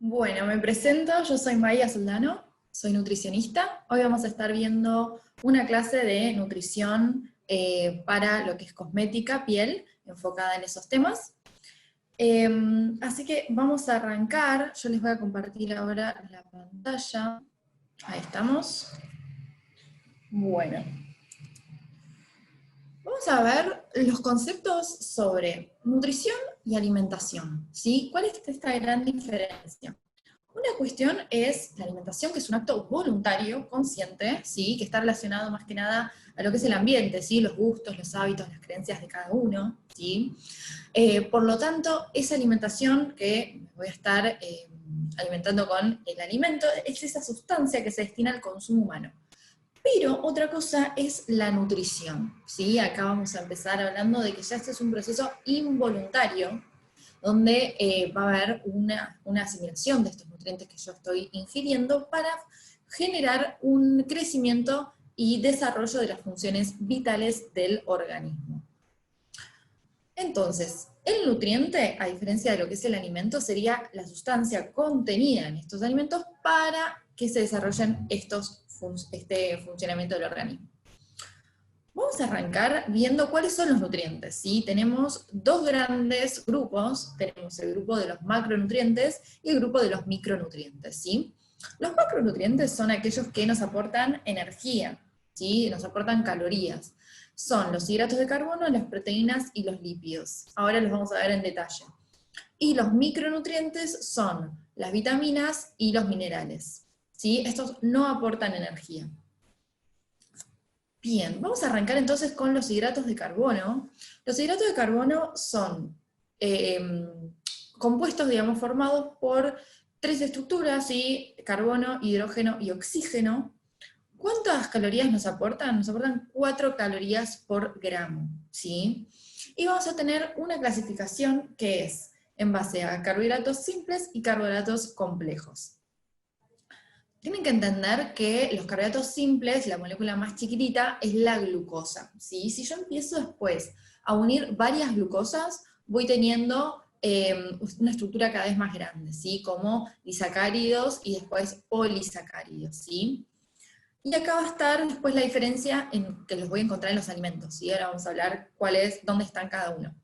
Bueno, me presento, yo soy María Soldano, soy nutricionista. Hoy vamos a estar viendo una clase de nutrición para lo que es cosmética, piel, enfocada en esos temas. Así que vamos a arrancar, yo les voy a compartir ahora la pantalla. Ahí estamos. Bueno, vamos a ver los conceptos sobre nutrición y alimentación, ¿sí? ¿Cuál es esta gran diferencia? Una cuestión es la alimentación, que es un acto voluntario, consciente, ¿sí? Que está relacionado más que nada a lo que es el ambiente, ¿sí? Los gustos, los hábitos, las creencias de cada uno, ¿sí? Por lo tanto, esa alimentación que me voy a estar alimentando con el alimento es esa sustancia que se destina al consumo humano. Pero otra cosa es la nutrición, ¿sí? Acá vamos a empezar hablando de que ya este es un proceso involuntario, donde va a haber una asimilación de estos nutrientes que yo estoy ingiriendo para generar un crecimiento y desarrollo de las funciones vitales del organismo. Entonces, el nutriente, a diferencia de lo que es el alimento, sería la sustancia contenida en estos alimentos para que se desarrollen este funcionamiento del organismo. Vamos a arrancar viendo cuáles son los nutrientes, ¿sí? Tenemos dos grandes grupos, tenemos el grupo de los macronutrientes y el grupo de los micronutrientes, ¿sí? Los macronutrientes son aquellos que nos aportan energía, ¿sí? Nos aportan calorías. Son los hidratos de carbono, las proteínas y los lípidos. Ahora los vamos a ver en detalle. Y los micronutrientes son las vitaminas y los minerales, ¿sí? Estos no aportan energía. Bien, vamos a arrancar entonces con los hidratos de carbono. Los hidratos de carbono son compuestos, digamos, formados por tres estructuras, ¿sí? Carbono, hidrógeno y oxígeno. ¿Cuántas calorías nos aportan? Nos aportan 4 calorías por gramo, ¿sí? Y vamos a tener una clasificación que es en base a carbohidratos simples y carbohidratos complejos. Tienen que entender que los carbohidratos simples, la molécula más chiquitita, es la glucosa, ¿sí? Si yo empiezo después a unir varias glucosas, voy teniendo una estructura cada vez más grande, ¿sí? Como disacáridos y después polisacáridos, ¿sí? Y acá va a estar después la diferencia que los voy a encontrar en los alimentos, ¿sí? Ahora vamos a hablar dónde están cada uno.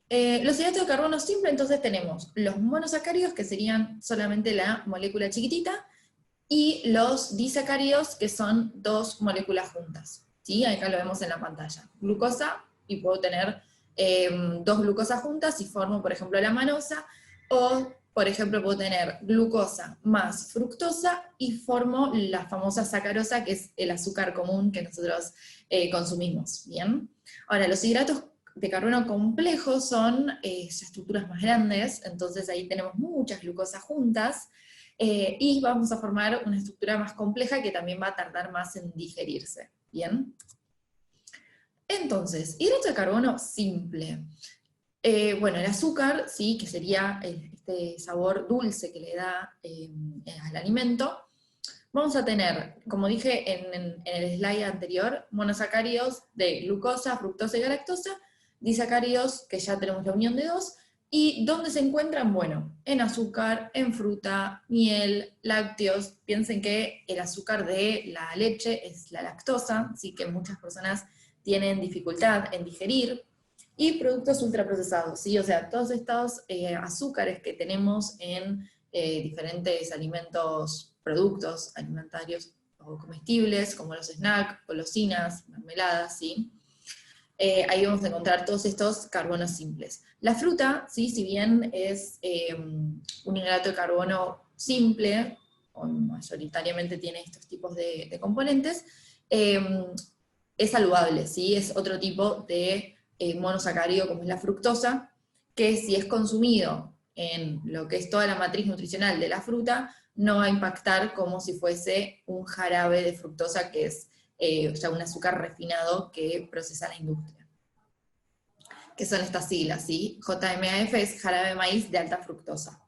Los hidratos de carbono simple, entonces tenemos los monosacáridos, que serían solamente la molécula chiquitita, y los disacáridos, que son dos moléculas juntas, ¿sí? Acá lo vemos en la pantalla. Glucosa, y puedo tener dos glucosas juntas y formo, por ejemplo, la manosa, o, por ejemplo, puedo tener glucosa más fructosa y formo la famosa sacarosa, que es el azúcar común que nosotros consumimos, ¿bien? Ahora, los hidratos de carbono complejos son estructuras más grandes, entonces ahí tenemos muchas glucosas juntas, y vamos a formar una estructura más compleja que también va a tardar más en digerirse, ¿bien? Entonces, hidrato de carbono simple. Bueno, el azúcar, sí, que sería este sabor dulce que le da al alimento. Vamos a tener, como dije en el slide anterior, monosacáridos de glucosa, fructosa y galactosa, disacáridos, que ya tenemos la unión de dos. ¿Y dónde se encuentran? Bueno, en azúcar, en fruta, miel, lácteos. Piensen que el azúcar de la leche es la lactosa, así que muchas personas tienen dificultad en digerir. Y productos ultraprocesados, ¿sí? O sea, todos estos azúcares que tenemos en diferentes alimentos, productos alimentarios o comestibles, como los snacks, golosinas, mermeladas, ¿sí? Ahí vamos a encontrar todos estos carbonos simples. La fruta, ¿sí? Si bien es un hidrato de carbono simple, o mayoritariamente tiene estos tipos de componentes, es saludable, ¿sí? Es otro tipo de monosacárido como es la fructosa, que si es consumido en lo que es toda la matriz nutricional de la fruta, no va a impactar como si fuese un jarabe de fructosa, que es ya un azúcar refinado que procesa la industria. Que son estas siglas, ¿sí? JMAF es jarabe de maíz de alta fructosa.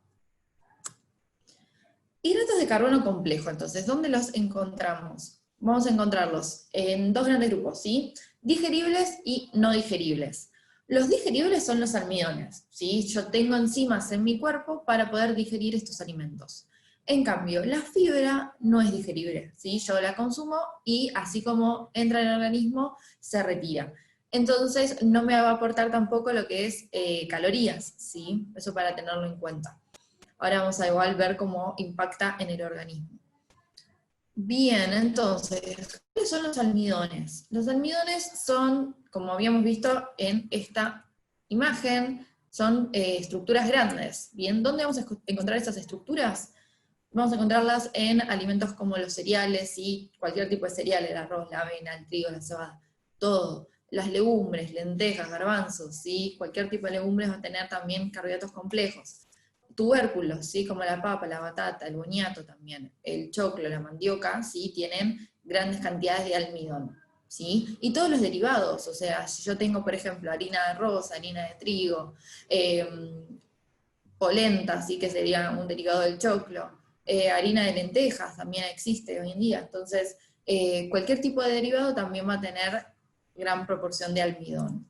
Hidratos de carbono complejo, entonces, ¿dónde los encontramos? Vamos a encontrarlos en dos grandes grupos, ¿sí? Digeribles y no digeribles. Los digeribles son los almidones, ¿sí? Yo tengo enzimas en mi cuerpo para poder digerir estos alimentos. En cambio, la fibra no es digerible, ¿sí? Yo la consumo y así como entra en el organismo, se retira. Entonces no me va a aportar tampoco lo que es calorías, ¿sí? Eso para tenerlo en cuenta. Ahora vamos a igual ver cómo impacta en el organismo. Bien, entonces, ¿cuáles son los almidones? Los almidones son, como habíamos visto en esta imagen, son estructuras grandes. Bien, ¿dónde vamos a encontrar esas estructuras? Vamos a encontrarlas en alimentos como los cereales y cualquier tipo de cereal, el arroz, la avena, el trigo, la cebada, todo. Las legumbres, lentejas, garbanzos, ¿sí? Cualquier tipo de legumbres va a tener también carbohidratos complejos. Tubérculos, ¿sí? Como la papa, la batata, el boniato también, el choclo, la mandioca, ¿sí? Tienen grandes cantidades de almidón, ¿sí? Y todos los derivados, o sea, si yo tengo, por ejemplo, harina de arroz, harina de trigo, polenta, ¿sí? Que sería un derivado del choclo, harina de lentejas también existe hoy en día, entonces cualquier tipo de derivado también va a tener gran proporción de almidón.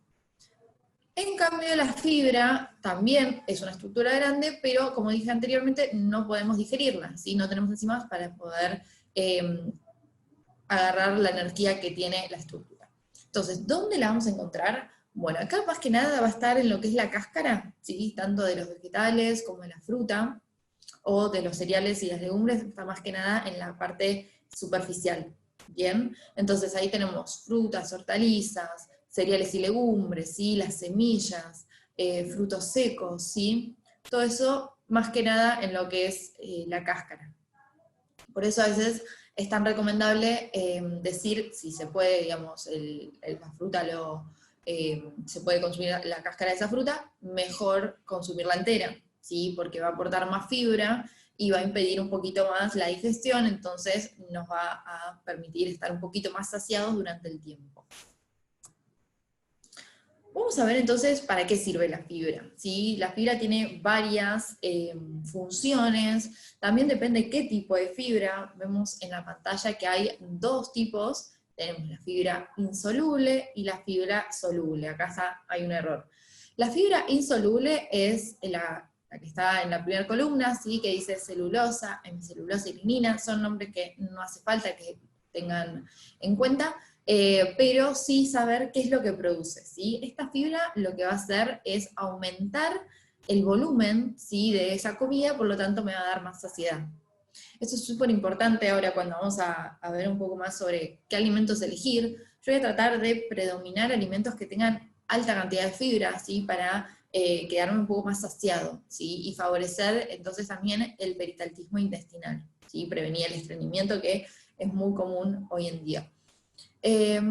En cambio, la fibra también es una estructura grande, pero como dije anteriormente, no podemos digerirla, ¿sí? No tenemos enzimas para poder agarrar la energía que tiene la estructura. Entonces, ¿dónde la vamos a encontrar? Bueno, acá más que nada va a estar en lo que es la cáscara, ¿sí? Tanto de los vegetales como de la fruta, o de los cereales y las legumbres, está más que nada en la parte superficial, ¿bien? Entonces ahí tenemos frutas, hortalizas, cereales y legumbres, ¿sí? Las semillas, frutos secos, ¿sí? Todo eso más que nada en lo que es la cáscara. Por eso a veces es tan recomendable decir si se puede, digamos, la fruta se puede consumir la cáscara de esa fruta, mejor consumirla entera, ¿sí? Porque va a aportar más fibra y va a impedir un poquito más la digestión, entonces nos va a permitir estar un poquito más saciados durante el tiempo. Vamos a ver entonces para qué sirve la fibra, ¿sí? La fibra tiene varias funciones, también depende qué tipo de fibra. Vemos en la pantalla que hay dos tipos, tenemos la fibra insoluble y la fibra soluble. Acá hay un error. La fibra insoluble es la que está en la primera columna, ¿sí? Que dice celulosa, hemicelulosa y lignina, son nombres que no hace falta que tengan en cuenta, pero sí saber qué es lo que produce, ¿sí? Esta fibra lo que va a hacer es aumentar el volumen, ¿sí? De esa comida, por lo tanto me va a dar más saciedad. Esto es súper importante ahora cuando vamos a ver un poco más sobre qué alimentos elegir. Yo voy a tratar de predominar alimentos que tengan alta cantidad de fibra, ¿sí? Para quedarme un poco más saciado, ¿sí? Y favorecer entonces también el peristaltismo intestinal, ¿sí? Prevenir el estreñimiento que es muy común hoy en día.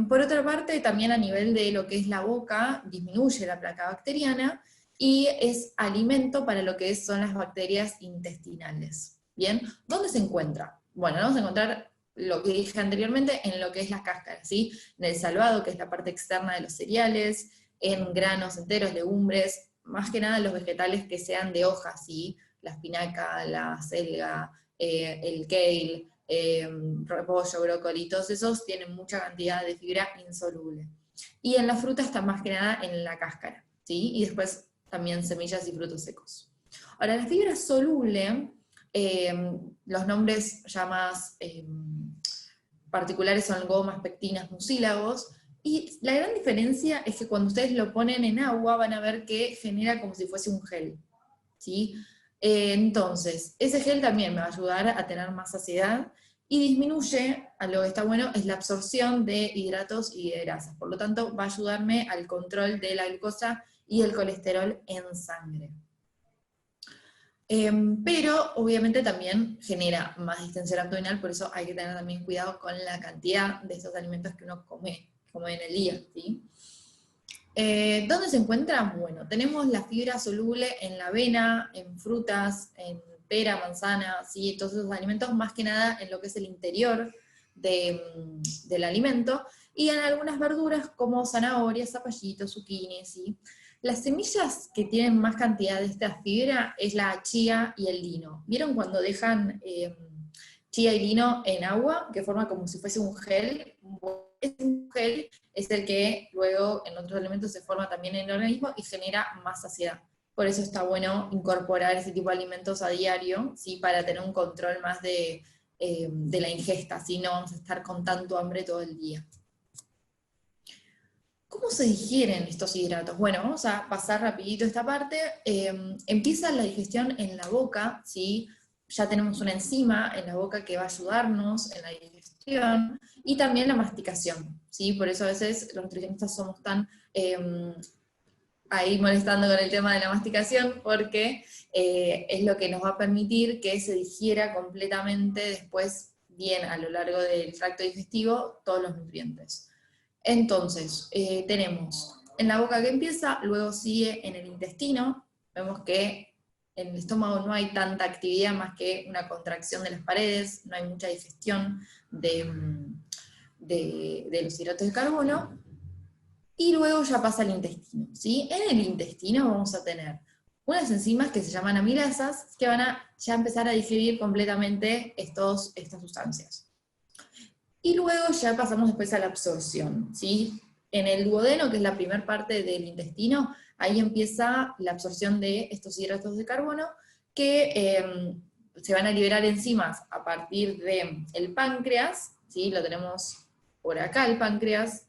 Por otra parte, también a nivel de lo que es la boca, disminuye la placa bacteriana y es alimento para lo que son las bacterias intestinales. ¿Bien? ¿Dónde se encuentra? Bueno, vamos a encontrar lo que dije anteriormente en lo que es la cáscara, ¿sí? En el salvado, que es la parte externa de los cereales, en granos enteros, legumbres, más que nada en los vegetales que sean de hojas, ¿sí? La espinaca, la selga, el kale, repollo, brócoli, todos esos tienen mucha cantidad de fibra insoluble. Y en la fruta está más que nada en la cáscara, ¿sí? Y después también semillas y frutos secos. Ahora, la fibra soluble, los nombres ya más particulares son gomas, pectinas, mucílagos, y la gran diferencia es que cuando ustedes lo ponen en agua van a ver que genera como si fuese un gel, ¿sí? Entonces, ese gel también me va a ayudar a tener más saciedad y disminuye, a lo que está bueno, es la absorción de hidratos y de grasas. Por lo tanto, va a ayudarme al control de la glucosa y el colesterol en sangre. Pero obviamente también genera más distensión abdominal, por eso hay que tener también cuidado con la cantidad de estos alimentos que uno come en el día, ¿sí? ¿Dónde se encuentra? Bueno, tenemos la fibra soluble en la avena, en frutas, en pera, manzana, ¿sí? Todos esos alimentos, más que nada en lo que es el interior del alimento, y en algunas verduras como zanahorias, zapallitos, zucchini, ¿sí? Las semillas que tienen más cantidad de esta fibra es la chía y el lino. ¿Vieron cuando dejan chía y lino en agua, que forma como si fuese un gel? ese gel es el que luego en otros alimentos se forma también en el organismo y genera más saciedad. Por eso está bueno incorporar ese tipo de alimentos a diario, ¿sí? Para tener un control más de la ingesta, así no vamos a estar con tanto hambre todo el día. ¿Cómo se digieren estos hidratos? Bueno, vamos a pasar rapidito esta parte. Empieza la digestión en la boca, ¿sí? Ya tenemos una enzima en la boca que va a ayudarnos en la digestión, y también la masticación, ¿sí? Por eso a veces los nutricionistas somos tan ahí molestando con el tema de la masticación, porque es lo que nos va a permitir que se digiera completamente después, bien a lo largo del tracto digestivo, todos los nutrientes. Entonces, tenemos en la boca que empieza, luego sigue en el intestino. Vemos que en el estómago no hay tanta actividad más que una contracción de las paredes, no hay mucha digestión de los hidratos de carbono, y luego ya pasa al intestino, ¿sí? En el intestino vamos a tener unas enzimas que se llaman amilasas, que van a ya empezar a digerir completamente estas sustancias. Y luego ya pasamos después a la absorción, ¿sí? En el duodeno, que es la primera parte del intestino, ahí empieza la absorción de estos hidratos de carbono, que se van a liberar enzimas a partir del páncreas, ¿sí? Lo tenemos por acá, el páncreas,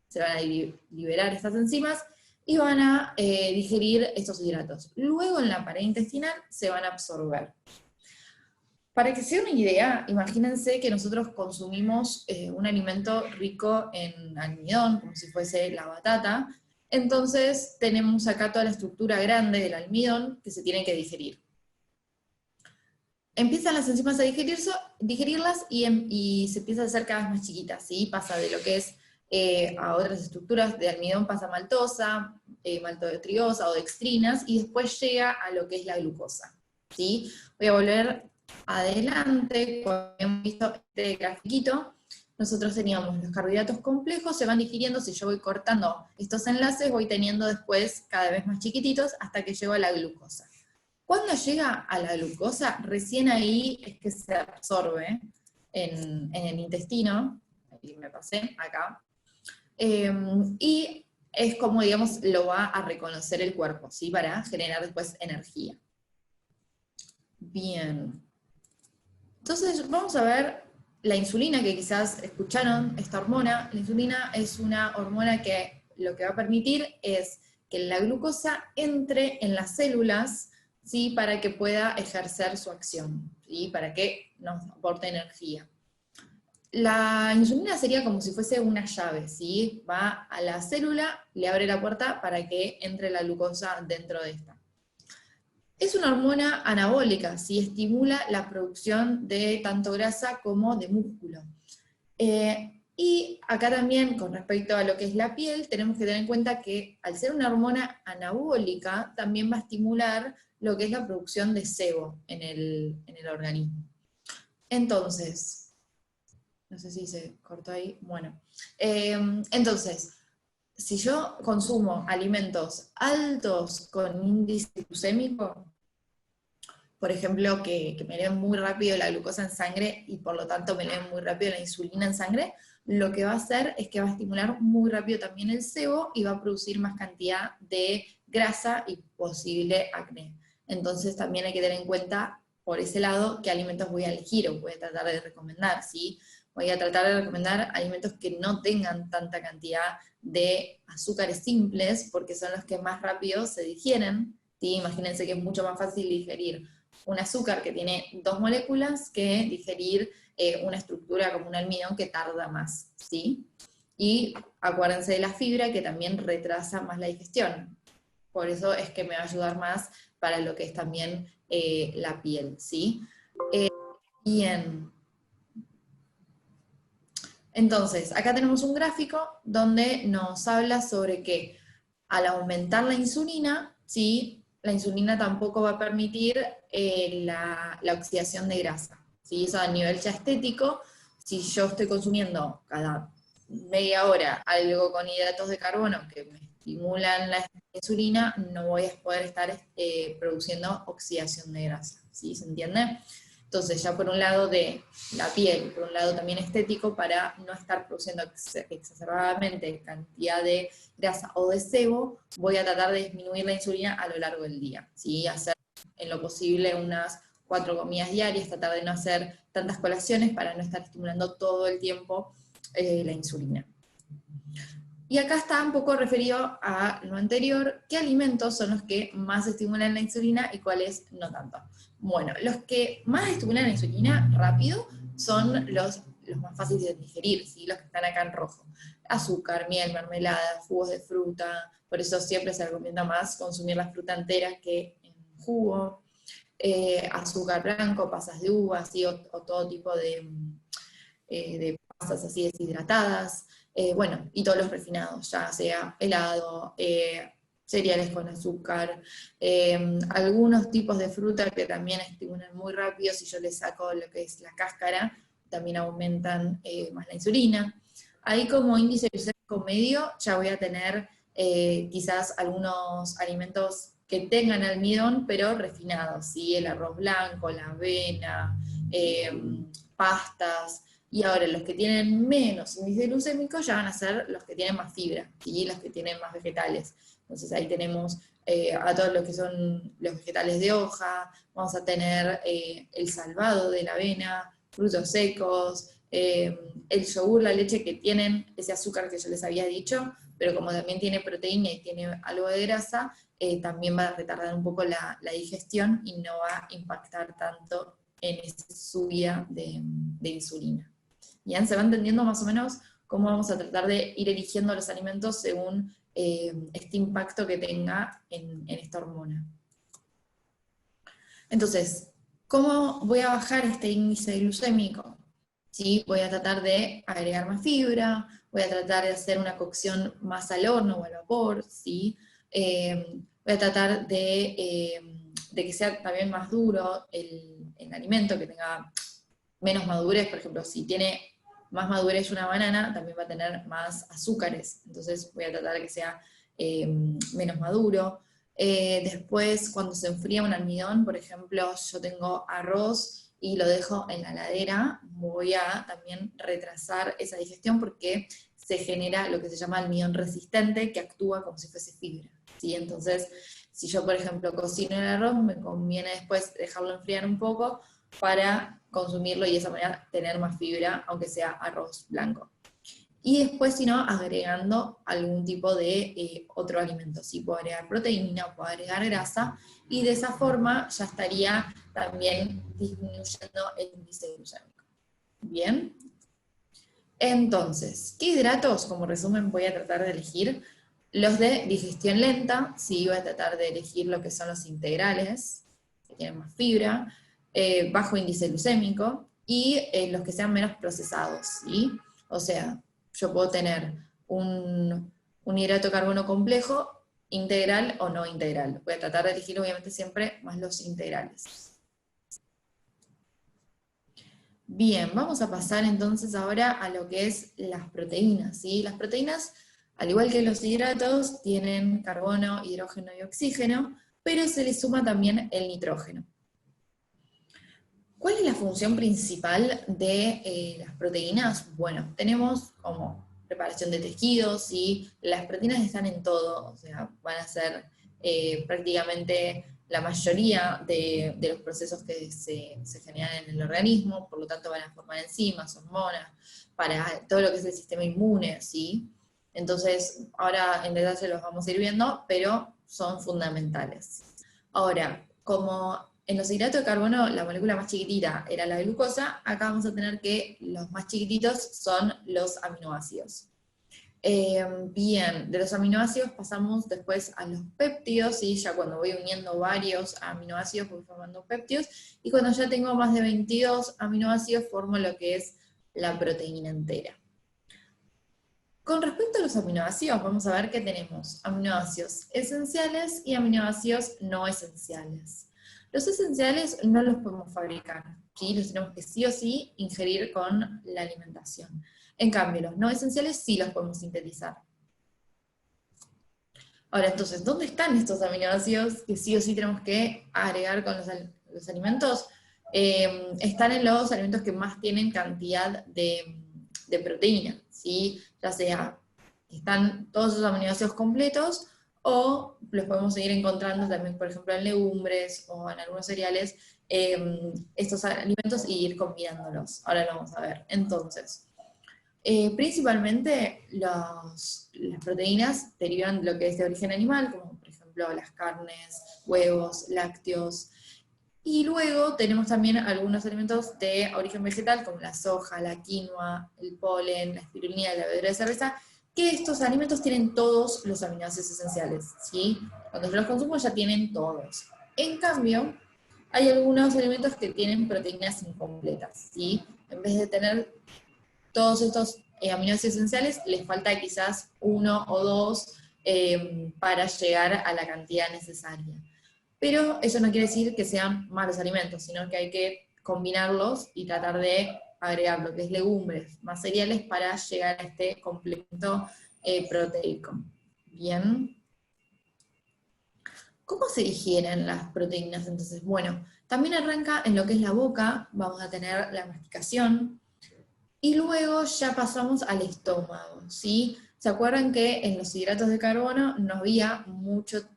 se van a liberar estas enzimas, y van a digerir estos hidratos. Luego en la pared intestinal se van a absorber. Para que sea una idea, imagínense que nosotros consumimos un alimento rico en almidón, como si fuese la batata. Entonces tenemos acá toda la estructura grande del almidón que se tiene que digerir. Empiezan las enzimas a digerirlas y se empieza a hacer cada vez más chiquitas, ¿sí? Pasa de lo que es a otras estructuras de almidón, pasa a maltosa, maltotriose o dextrinas, y después llega a lo que es la glucosa, ¿sí? Voy a volver adelante. Como hemos visto este grafiquito, nosotros teníamos los carbohidratos complejos, se van digiriendo. Si yo voy cortando estos enlaces, voy teniendo después cada vez más chiquititos hasta que llego a la glucosa. Cuando llega a la glucosa, recién ahí es que se absorbe en el intestino, y me pasé acá, y es como, digamos, lo va a reconocer el cuerpo, ¿sí? Para generar después energía. Bien. Entonces vamos a ver la insulina, que quizás escucharon, esta hormona. La insulina es una hormona que lo que va a permitir es que la glucosa entre en las células, ¿sí? Para que pueda ejercer su acción, ¿sí? Para que nos aporte energía. La insulina sería como si fuese una llave, ¿sí? Va a la célula, le abre la puerta para que entre la glucosa dentro de esta. Es una hormona anabólica, ¿sí? Estimula la producción de tanto grasa como de músculo. Y acá también, con respecto a lo que es la piel, tenemos que tener en cuenta que al ser una hormona anabólica, también va a estimular lo que es la producción de sebo en el organismo. Entonces, no sé si se cortó ahí, bueno. Entonces, si yo consumo alimentos altos con índice glucémico, por ejemplo, que me eleven muy rápido la glucosa en sangre y por lo tanto me eleven muy rápido la insulina en sangre, lo que va a hacer es que va a estimular muy rápido también el sebo y va a producir más cantidad de grasa y posible acné. Entonces también hay que tener en cuenta por ese lado qué alimentos voy a elegir o voy a tratar de recomendar, ¿sí? Voy a tratar de recomendar alimentos que no tengan tanta cantidad de azúcares simples, porque son los que más rápido se digieren, ¿sí? Imagínense que es mucho más fácil digerir un azúcar que tiene 2 moléculas que digerir una estructura como un almidón que tarda más, ¿sí? Y acuérdense de la fibra, que también retrasa más la digestión. Por eso es que me va a ayudar más para lo que es también la piel, ¿sí? Bien. Entonces, acá tenemos un gráfico donde nos habla sobre que al aumentar la insulina, ¿sí? La insulina tampoco va a permitir la oxidación de grasa, ¿sí? Eso a nivel ya estético. Si yo estoy consumiendo cada media hora algo con hidratos de carbono que me estimulan la insulina, no voy a poder estar produciendo oxidación de grasa, ¿sí? ¿Se entiende? Entonces ya por un lado de la piel, por un lado también estético, para no estar produciendo exacerbadamente cantidad de grasa o de sebo, voy a tratar de disminuir la insulina a lo largo del día, ¿sí? Hacer en lo posible unas 4 comidas diarias, tratar de no hacer tantas colaciones para no estar estimulando todo el tiempo la insulina. Y acá está un poco referido a lo anterior, qué alimentos son los que más estimulan la insulina y cuáles no tanto. Bueno, los que más estimulan la insulina rápido son los más fáciles de digerir, ¿sí? Los que están acá en rojo. Azúcar, miel, mermelada, jugos de fruta, por eso siempre se recomienda más consumir la fruta entera que en jugo. Azúcar blanco, pasas de uva, ¿sí? o todo tipo de pasas así deshidratadas. Bueno, y todos los refinados, ya sea helado, cereales con azúcar, algunos tipos de fruta que también estimulan muy rápido, si yo les saco lo que es la cáscara, también aumentan más la insulina. Ahí como índice glucémico medio ya voy a tener quizás algunos alimentos que tengan almidón, pero refinados, ¿sí? El arroz blanco, la avena, pastas. Y ahora los que tienen menos índice glucémico ya van a ser los que tienen más fibra, y los que tienen más vegetales. Entonces ahí tenemos a todos los que son los vegetales de hoja, vamos a tener el salvado de la avena, frutos secos, el yogur, la leche que tienen ese azúcar que yo les había dicho, pero como también tiene proteína y tiene algo de grasa, también va a retardar un poco la digestión y no va a impactar tanto en esa subida de insulina. Bien, se va entendiendo más o menos cómo vamos a tratar de ir eligiendo los alimentos según este impacto que tenga en esta hormona. Entonces, ¿cómo voy a bajar este índice glucémico? ¿Sí? Voy a tratar de agregar más fibra, voy a tratar de hacer una cocción más al horno o al vapor, ¿sí? Voy a tratar de que sea también más duro el alimento, que tenga menos madurez. Por ejemplo, si tiene más madurez una banana, también va a tener más azúcares, entonces voy a tratar de que sea menos maduro. Después, cuando se enfría un almidón, por ejemplo, yo tengo arroz y lo dejo en la heladera, voy a también retrasar esa digestión porque se genera lo que se llama almidón resistente, que actúa como si fuese fibra, ¿sí? Entonces, si yo, por ejemplo, cocino el arroz, me conviene después dejarlo enfriar un poco para consumirlo y de esa manera tener más fibra, aunque sea arroz blanco. Y después, si no, agregando algún tipo de otro alimento. Sí, puedo agregar proteína, puedo agregar grasa, y de esa forma ya estaría también disminuyendo el índice glucémico. Bien. Entonces, ¿qué hidratos? Como resumen voy a tratar de elegir los de digestión lenta, sí, voy a tratar de elegir lo que son los integrales, que tienen más fibra, bajo índice glucémico, y los que sean menos procesados, ¿sí? O sea, yo puedo tener un hidrato de carbono complejo, integral o no integral. Voy a tratar de elegir obviamente siempre más los integrales. Bien, vamos a pasar entonces ahora a lo que es las proteínas, ¿sí? Las proteínas, al igual que los hidratos, tienen carbono, hidrógeno y oxígeno, pero se les suma también el nitrógeno. ¿Cuál es la función principal de las proteínas? Bueno, tenemos como preparación de tejidos, y las proteínas están en todo, o sea, van a ser prácticamente la mayoría de los procesos que se generan en el organismo, por lo tanto van a formar enzimas, hormonas, para todo lo que es el sistema inmune, ¿sí? Entonces, ahora en detalle los vamos a ir viendo, pero son fundamentales. Ahora, como en los hidratos de carbono la molécula más chiquitita era la glucosa, acá vamos a tener que los más chiquititos son los aminoácidos. Bien, de los aminoácidos pasamos después a los péptidos, y ya cuando voy uniendo varios aminoácidos voy formando péptidos, y cuando ya tengo más de 22 aminoácidos formo lo que es la proteína entera. Con respecto a los aminoácidos, vamos a ver que tenemos aminoácidos esenciales y aminoácidos no esenciales. Los esenciales no los podemos fabricar, ¿sí? Los tenemos que sí o sí ingerir con la alimentación. En cambio, los no esenciales sí los podemos sintetizar. Ahora, entonces, ¿dónde están estos aminoácidos que sí o sí tenemos que agregar con los alimentos? están en los alimentos que más tienen cantidad de proteína, ¿sí? Ya sea que están todos esos aminoácidos completos, o los podemos seguir encontrando también, por ejemplo, en legumbres o en algunos cereales, estos alimentos, y ir combinándolos. Ahora lo vamos a ver. Entonces, principalmente las proteínas derivan de lo que es de origen animal, como por ejemplo las carnes, huevos, lácteos. Y luego tenemos también algunos alimentos de origen vegetal, como la soja, la quinoa, el polen, la espirulina, la levadura de cerveza, que estos alimentos tienen todos los aminoácidos esenciales, ¿sí? Cuando yo los consumo ya tienen todos. En cambio, hay algunos alimentos que tienen proteínas incompletas, ¿sí? En vez de tener todos estos aminoácidos esenciales, les falta quizás uno o dos para llegar a la cantidad necesaria. Pero eso no quiere decir que sean malos alimentos, sino que hay que combinarlos y tratar de agregar lo que es legumbres más cereales para llegar a este complemento proteico. Bien. ¿Cómo se digieren las proteínas entonces? Bueno, también arranca en lo que es la boca, vamos a tener la masticación, y luego ya pasamos al estómago, ¿sí? ¿Se acuerdan que en los hidratos de carbono no había mucha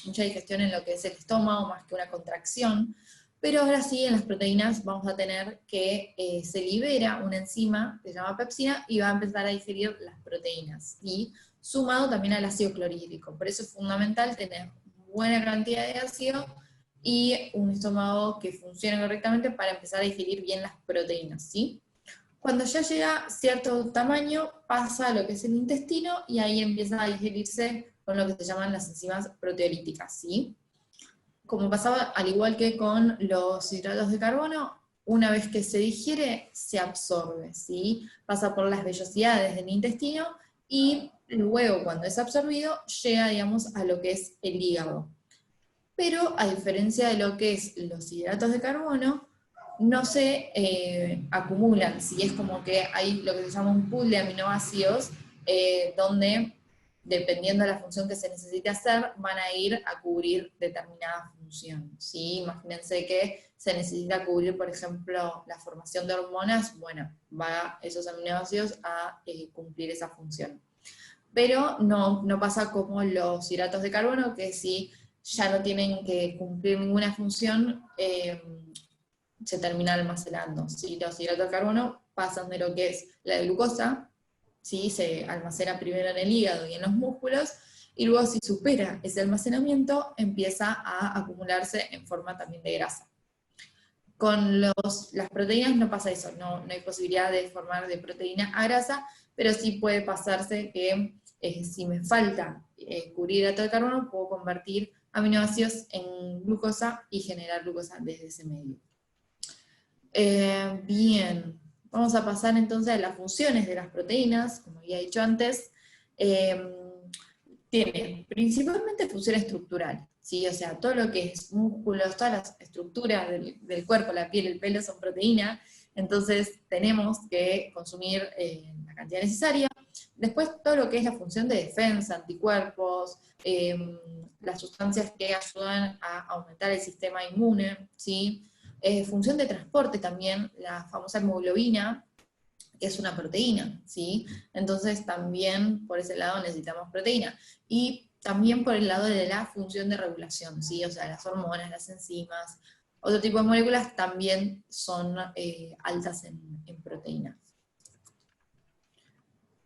digestión en lo que es el estómago, más que una contracción? Pero ahora sí, en las proteínas vamos a tener que se libera una enzima que se llama pepsina y va a empezar a digerir las proteínas, ¿sí? Sumado también al ácido clorhídrico. Por eso es fundamental tener buena cantidad de ácido y un estómago que funcione correctamente para empezar a digerir bien las proteínas, ¿sí? Cuando ya llega a cierto tamaño, pasa a lo que es el intestino y ahí empieza a digerirse con lo que se llaman las enzimas proteolíticas, ¿sí? Como pasaba al igual que con los hidratos de carbono, una vez que se digiere, se absorbe, ¿sí? Pasa por las vellosidades del intestino y luego, cuando es absorbido, llega, digamos, a lo que es el hígado. Pero a diferencia de lo que es los hidratos de carbono, no se acumulan, ¿sí? Es como que hay lo que se llama un pool de aminoácidos, donde, dependiendo de la función que se necesite hacer, van a ir a cubrir determinada función, ¿sí? Imagínense que se necesita cubrir, por ejemplo, la formación de hormonas, bueno, va esos aminoácidos a cumplir esa función. Pero no pasa como los hidratos de carbono, que si ya no tienen que cumplir ninguna función, se termina almacenando, ¿sí? Los hidratos de carbono pasan de lo que es la glucosa, ¿sí? Se almacena primero en el hígado y en los músculos, y luego, si supera ese almacenamiento, empieza a acumularse en forma también de grasa. Con las proteínas no pasa eso, no hay posibilidad de formar de proteína a grasa, pero sí puede pasarse que si me falta cubrir hidrato de carbono, puedo convertir aminoácidos en glucosa y generar glucosa desde ese medio. Bien, vamos a pasar entonces a las funciones de las proteínas, como había dicho antes. Tiene principalmente función estructural, ¿sí? O sea, todo lo que es músculos, todas las estructuras del cuerpo, la piel, el pelo, son proteínas, entonces tenemos que consumir la cantidad necesaria. Después, todo lo que es la función de defensa, anticuerpos, las sustancias que ayudan a aumentar el sistema inmune, ¿sí? Función de transporte también, la famosa hemoglobina, que es una proteína, ¿sí? Entonces también por ese lado necesitamos proteína. Y también por el lado de la función de regulación, ¿sí? O sea, las hormonas, las enzimas, otro tipo de moléculas también son altas en proteínas.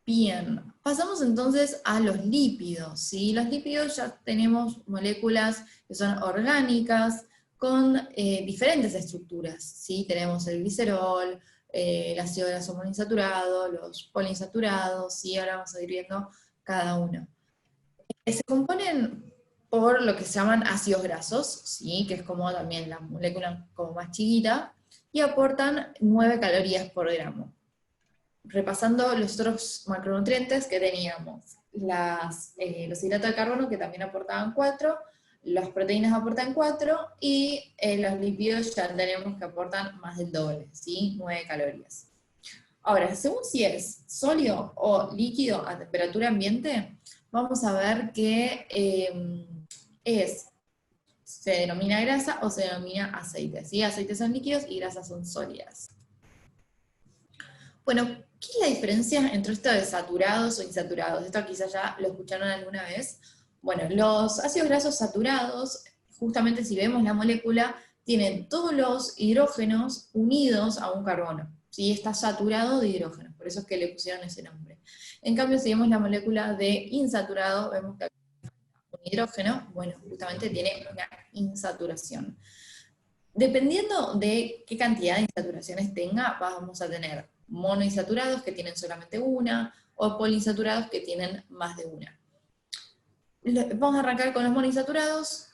Bien, pasamos entonces a los lípidos, ¿sí? Los lípidos ya tenemos moléculas que son orgánicas con diferentes estructuras, ¿sí? Tenemos el glicerol, el ácido graso monoinsaturado, los poliinsaturados, ¿sí? Ahora vamos a ir viendo cada uno. Se componen por lo que se llaman ácidos grasos, ¿sí? Que es como también la molécula como más chiquita, y aportan 9 calorías por gramo. Repasando los otros macronutrientes que teníamos, los hidratos de carbono, que también aportaban 4, las proteínas aportan 4, y los lípidos ya tenemos que aportan más del doble, ¿sí? 9 calorías. Ahora, según si es sólido o líquido a temperatura ambiente, vamos a ver que es se denomina grasa o se denomina aceite, ¿sí? Aceites son líquidos y grasas son sólidas. Bueno, ¿qué es la diferencia entre esto de saturados o insaturados? Esto quizás ya lo escucharon alguna vez. Bueno, los ácidos grasos saturados, justamente si vemos la molécula, tienen todos los hidrógenos unidos a un carbono, ¿sí? Está saturado de hidrógenos, por eso es que le pusieron ese nombre. En cambio, si vemos la molécula de insaturado, vemos que un hidrógeno, bueno, justamente tiene una insaturación. Dependiendo de qué cantidad de insaturaciones tenga, vamos a tener monoinsaturados que tienen solamente una, o poliinsaturados que tienen más de una. Vamos a arrancar con los monoinsaturados.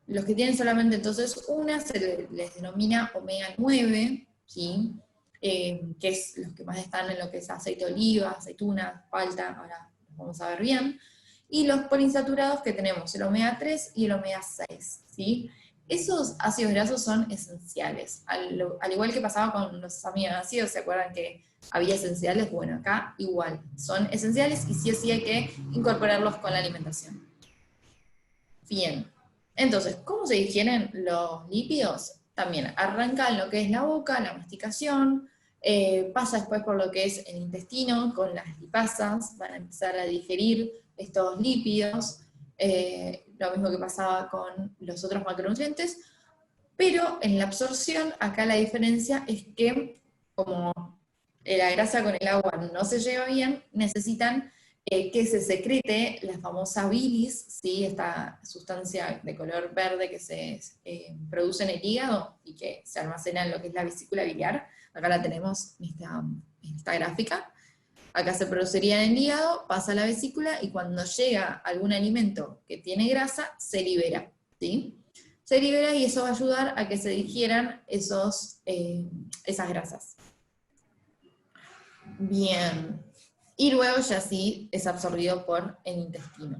Los que tienen solamente entonces una se les denomina omega 9, ¿sí? Que es los que más están en lo que es aceite de oliva, aceituna, palta, ahora los vamos a ver bien. Y los poliinsaturados que tenemos el omega 3 y el omega 6, ¿sí? Esos ácidos grasos son esenciales, al igual que pasaba con los aminoácidos, ¿se acuerdan que había esenciales? Bueno, acá igual, son esenciales y sí o sí hay que incorporarlos con la alimentación. Bien, entonces, ¿cómo se digieren los lípidos? También arranca en lo que es la boca, la masticación, pasa después por lo que es el intestino, con las lipasas, van a empezar a digerir estos lípidos, lo mismo que pasaba con los otros macronutrientes, pero en la absorción, acá la diferencia es que, como la grasa con el agua no se lleva bien, necesitan que se secrete la famosa bilis, ¿sí? Esta sustancia de color verde que se produce en el hígado y que se almacena en lo que es la vesícula biliar. Acá la tenemos en esta gráfica. Acá se produciría en el hígado, pasa a la vesícula, y cuando llega algún alimento que tiene grasa, se libera, ¿sí? Se libera y eso va a ayudar a que se digieran esas grasas. Bien. Y luego ya sí es absorbido por el intestino.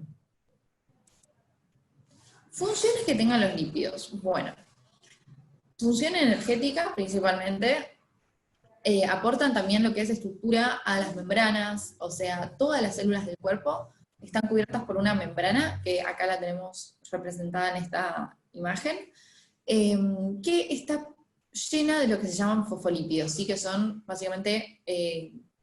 Funciones que tengan los lípidos. Bueno, función energética principalmente. Aportan también lo que es estructura a las membranas, o sea, todas las células del cuerpo están cubiertas por una membrana, que acá la tenemos representada en esta imagen, que está llena de lo que se llaman fosfolípidos, ¿sí? Que son básicamente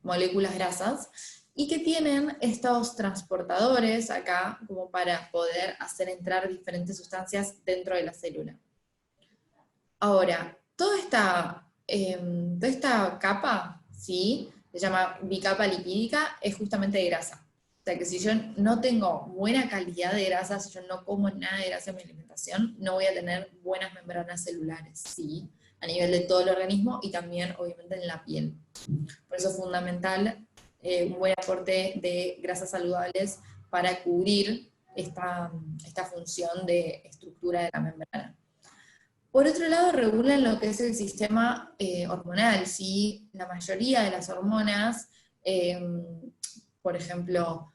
moléculas grasas, y que tienen estos transportadores acá como para poder hacer entrar diferentes sustancias dentro de la célula. Ahora, toda esta capa, ¿sí? Se llama bicapa lipídica, es justamente de grasa. O sea que si yo no tengo buena calidad de grasa, si yo no como nada de grasa en mi alimentación, no voy a tener buenas membranas celulares, ¿sí? A nivel de todo el organismo y también, obviamente, en la piel. Por eso es fundamental un buen aporte de grasas saludables para cubrir esta función de estructura de la membrana. Por otro lado, regulan lo que es el sistema hormonal, ¿sí? La mayoría de las hormonas, por ejemplo,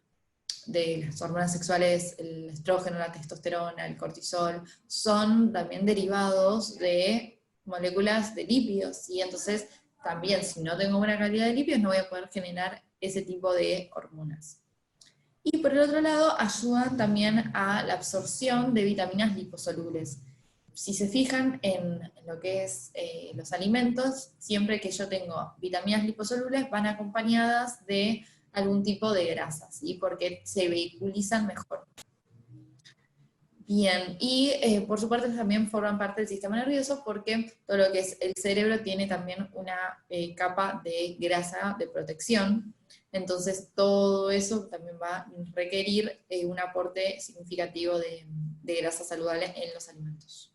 de las hormonas sexuales, el estrógeno, la testosterona, el cortisol, son también derivados de moléculas de lípidos, ¿sí? Entonces, también, si no tengo buena calidad de lípidos, no voy a poder generar ese tipo de hormonas. Y por el otro lado, ayudan también a la absorción de vitaminas liposolubles. Si se fijan en lo que es los alimentos, siempre que yo tengo vitaminas liposolubles van acompañadas de algún tipo de grasas, ¿sí? Porque se vehiculizan mejor. Bien, y por su parte también forman parte del sistema nervioso porque todo lo que es el cerebro tiene también una capa de grasa de protección, entonces todo eso también va a requerir un aporte significativo de grasa saludable en los alimentos.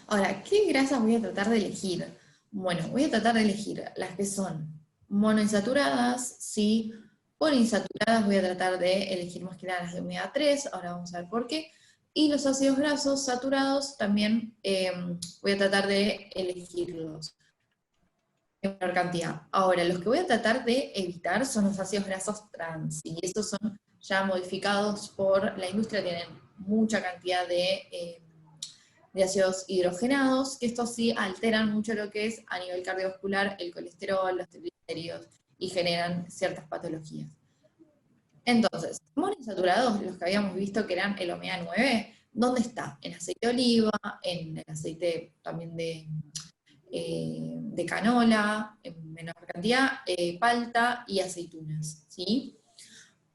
Ahora, ¿qué grasas voy a tratar de elegir? Bueno, voy a tratar de elegir las que son monoinsaturadas, ¿sí? Poliinsaturadas voy a tratar de elegir más que nada las de omega 3, ahora vamos a ver por qué. Y los ácidos grasos saturados también voy a tratar de elegirlos en menor cantidad. Ahora, los que voy a tratar de evitar son los ácidos grasos trans, y estos son ya modificados por la industria, tienen mucha cantidad de ácidos hidrogenados, que estos sí alteran mucho lo que es a nivel cardiovascular el colesterol, los triglicéridos, y generan ciertas patologías. Entonces, monoinsaturados, los que habíamos visto que eran el omega 9, ¿dónde está? En aceite de oliva, en el aceite también de canola, en menor cantidad, palta y aceitunas, ¿sí?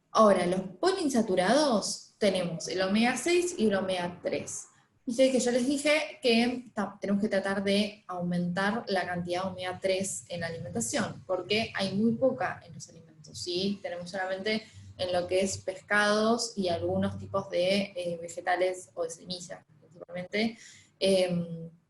Ahora, los poliinsaturados tenemos el omega 6 y el omega 3. Dice que yo les dije que tenemos que tratar de aumentar la cantidad de omega 3 en la alimentación, porque hay muy poca en los alimentos, ¿sí? Tenemos solamente en lo que es pescados y algunos tipos de vegetales o de semillas, principalmente,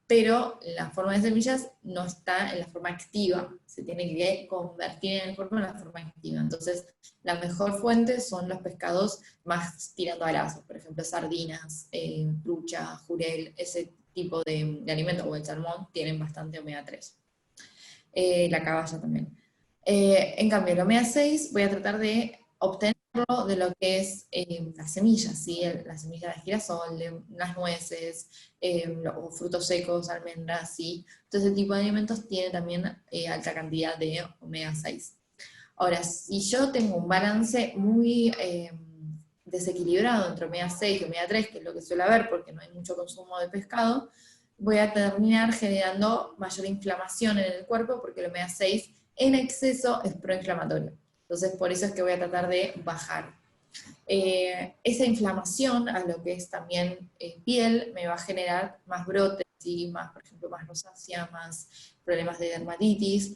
pero la forma de semillas no está en la forma activa, se tiene que convertir en el cuerpo en la forma activa. Entonces, la mejor fuente son los pescados más tirando a grasas, por ejemplo, sardinas, trucha, jurel, ese tipo de alimentos, o el salmón, tienen bastante omega 3. La caballa también. En cambio, el omega 6 voy a tratar de obtenerlo de lo que es las semillas, ¿sí? Las semillas de girasol, de las nueces, los frutos secos, almendras, ¿sí? Todo ese tipo de alimentos tiene también alta cantidad de omega 6. Ahora, si yo tengo un balance muy desequilibrado entre omega 6 y omega 3, que es lo que suele haber porque no hay mucho consumo de pescado, voy a terminar generando mayor inflamación en el cuerpo porque el omega 6 en exceso es proinflamatorio. Entonces, por eso es que voy a tratar de bajar. Esa inflamación, a lo que es también piel, me va a generar más brotes, ¿sí? Más, por ejemplo, más rosácea, más problemas de dermatitis.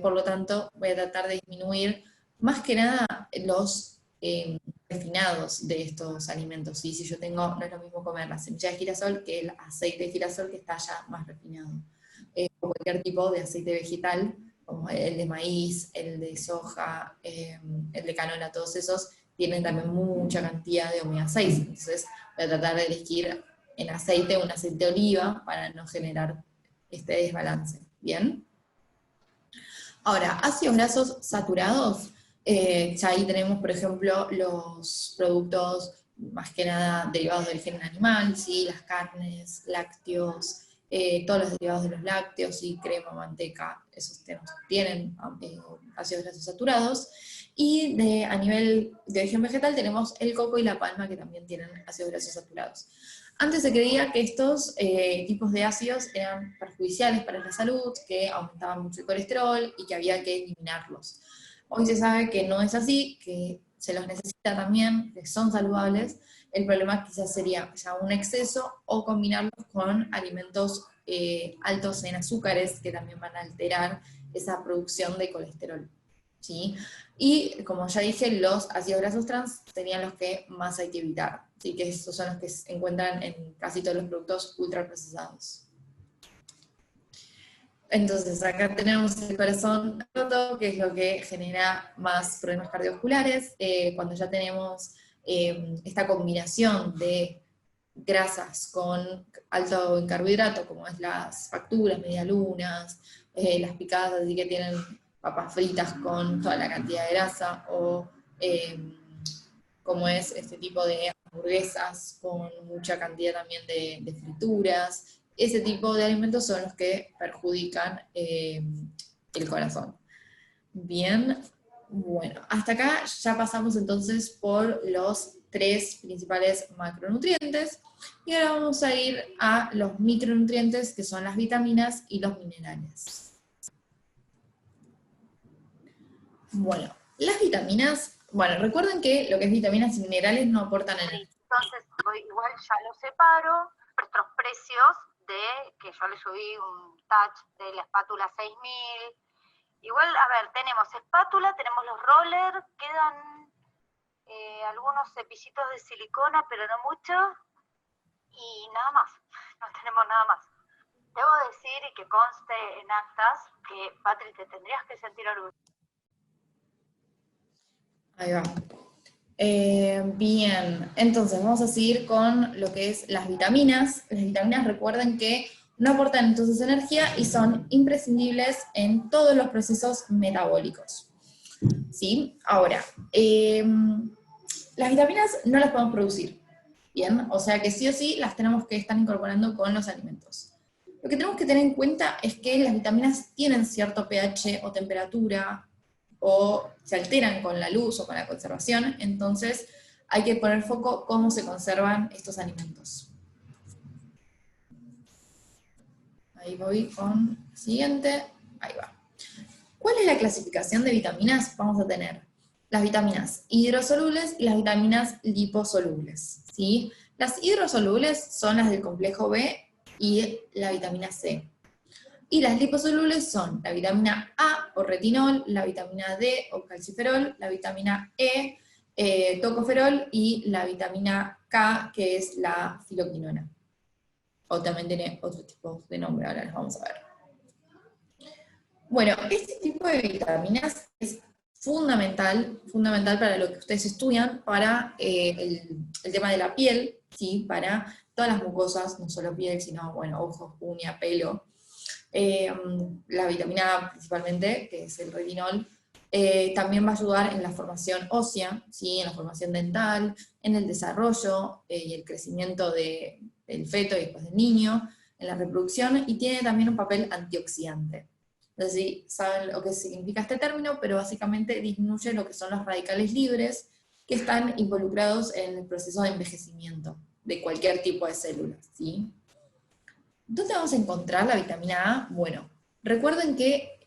Por lo tanto, voy a tratar de disminuir más que nada los refinados de estos alimentos, ¿sí? Si yo tengo, no es lo mismo comer la semilla de girasol que el aceite de girasol que está ya más refinado. O cualquier tipo de aceite vegetal, como el de maíz, el de soja, el de canola, todos esos tienen también mucha cantidad de omega 6. Entonces voy a tratar de elegir en aceite un aceite de oliva para no generar este desbalance. ¿Bien? Ahora, ácidos grasos saturados, ya ahí tenemos, por ejemplo, los productos más que nada derivados del gen animal, ¿sí? Las carnes, lácteos, todos los derivados de los lácteos, ¿sí? Crema, manteca, esos tienen ácidos grasos saturados. Y a nivel de origen vegetal tenemos el coco y la palma, que también tienen ácidos grasos saturados. Antes se creía que estos tipos de ácidos eran perjudiciales para la salud, que aumentaban mucho el colesterol y que había que eliminarlos. Hoy se sabe que no es así, que se los necesita también, que son saludables. El problema quizás sería ya un exceso o combinarlos con alimentos altos en azúcares que también van a alterar esa producción de colesterol, ¿sí? Y como ya dije, los ácidos grasos trans serían los que más hay que evitar, ¿sí? Que esos son los que se encuentran en casi todos los productos ultraprocesados. Entonces acá tenemos el corazón roto, que es lo que genera más problemas cardiovasculares. Cuando ya tenemos esta combinación de grasas con alto en carbohidrato, como es las facturas, medialunas, las picadas, así que tienen papas fritas con toda la cantidad de grasa, o como es este tipo de hamburguesas con mucha cantidad también de frituras. Ese tipo de alimentos son los que perjudican el corazón. Bien, bueno, hasta acá ya pasamos entonces por los 3 principales macronutrientes, y ahora vamos a ir a los micronutrientes, que son las vitaminas y los minerales. Bueno, las vitaminas, bueno, recuerden que lo que es vitaminas y minerales no aportan energía. Entonces, igual ya lo separo, nuestros precios de, que yo le subí un touch de la espátula 6000. Igual, a ver, tenemos espátula, tenemos los rollers, quedan algunos cepillitos de silicona, pero no mucho, y nada más, no tenemos nada más. Debo decir, y que conste en actas, que, Patri, te tendrías que sentir orgullosa. Ahí va. Bien, entonces vamos a seguir con lo que es las vitaminas. Las vitaminas, recuerden que no aportan entonces energía y son imprescindibles en todos los procesos metabólicos. ¿Sí? Ahora, las vitaminas no las podemos producir, ¿bien? O sea que sí o sí las tenemos que estar incorporando con los alimentos. Lo que tenemos que tener en cuenta es que las vitaminas tienen cierto pH o temperatura, o se alteran con la luz o con la conservación, entonces hay que poner foco cómo se conservan estos alimentos. Ahí voy con el siguiente, ahí va. ¿Cuál es la clasificación de vitaminas? Vamos a tener las vitaminas hidrosolubles y las vitaminas liposolubles, ¿sí? Las hidrosolubles son las del complejo B y la vitamina C. Y las liposolubles son la vitamina A o retinol, la vitamina D o calciferol, la vitamina E, tocoferol, y la vitamina K, que es la filoquinona. O también tiene otro tipo de nombre, ahora los vamos a ver. Bueno, este tipo de vitaminas es fundamental para lo que ustedes estudian, para el tema de la piel, ¿sí? Para todas las mucosas, no solo piel, sino, bueno, ojos, uña, pelo. La vitamina A principalmente, que es el retinol, también va a ayudar en la formación ósea, ¿sí? En la formación dental, en el desarrollo y el crecimiento del feto y después del niño, en la reproducción, y tiene también un papel antioxidante. No sé si saben lo que significa este término, pero básicamente disminuye lo que son los radicales libres que están involucrados en el proceso de envejecimiento de cualquier tipo de células, ¿sí? ¿Dónde vamos a encontrar la vitamina A? Bueno, recuerden que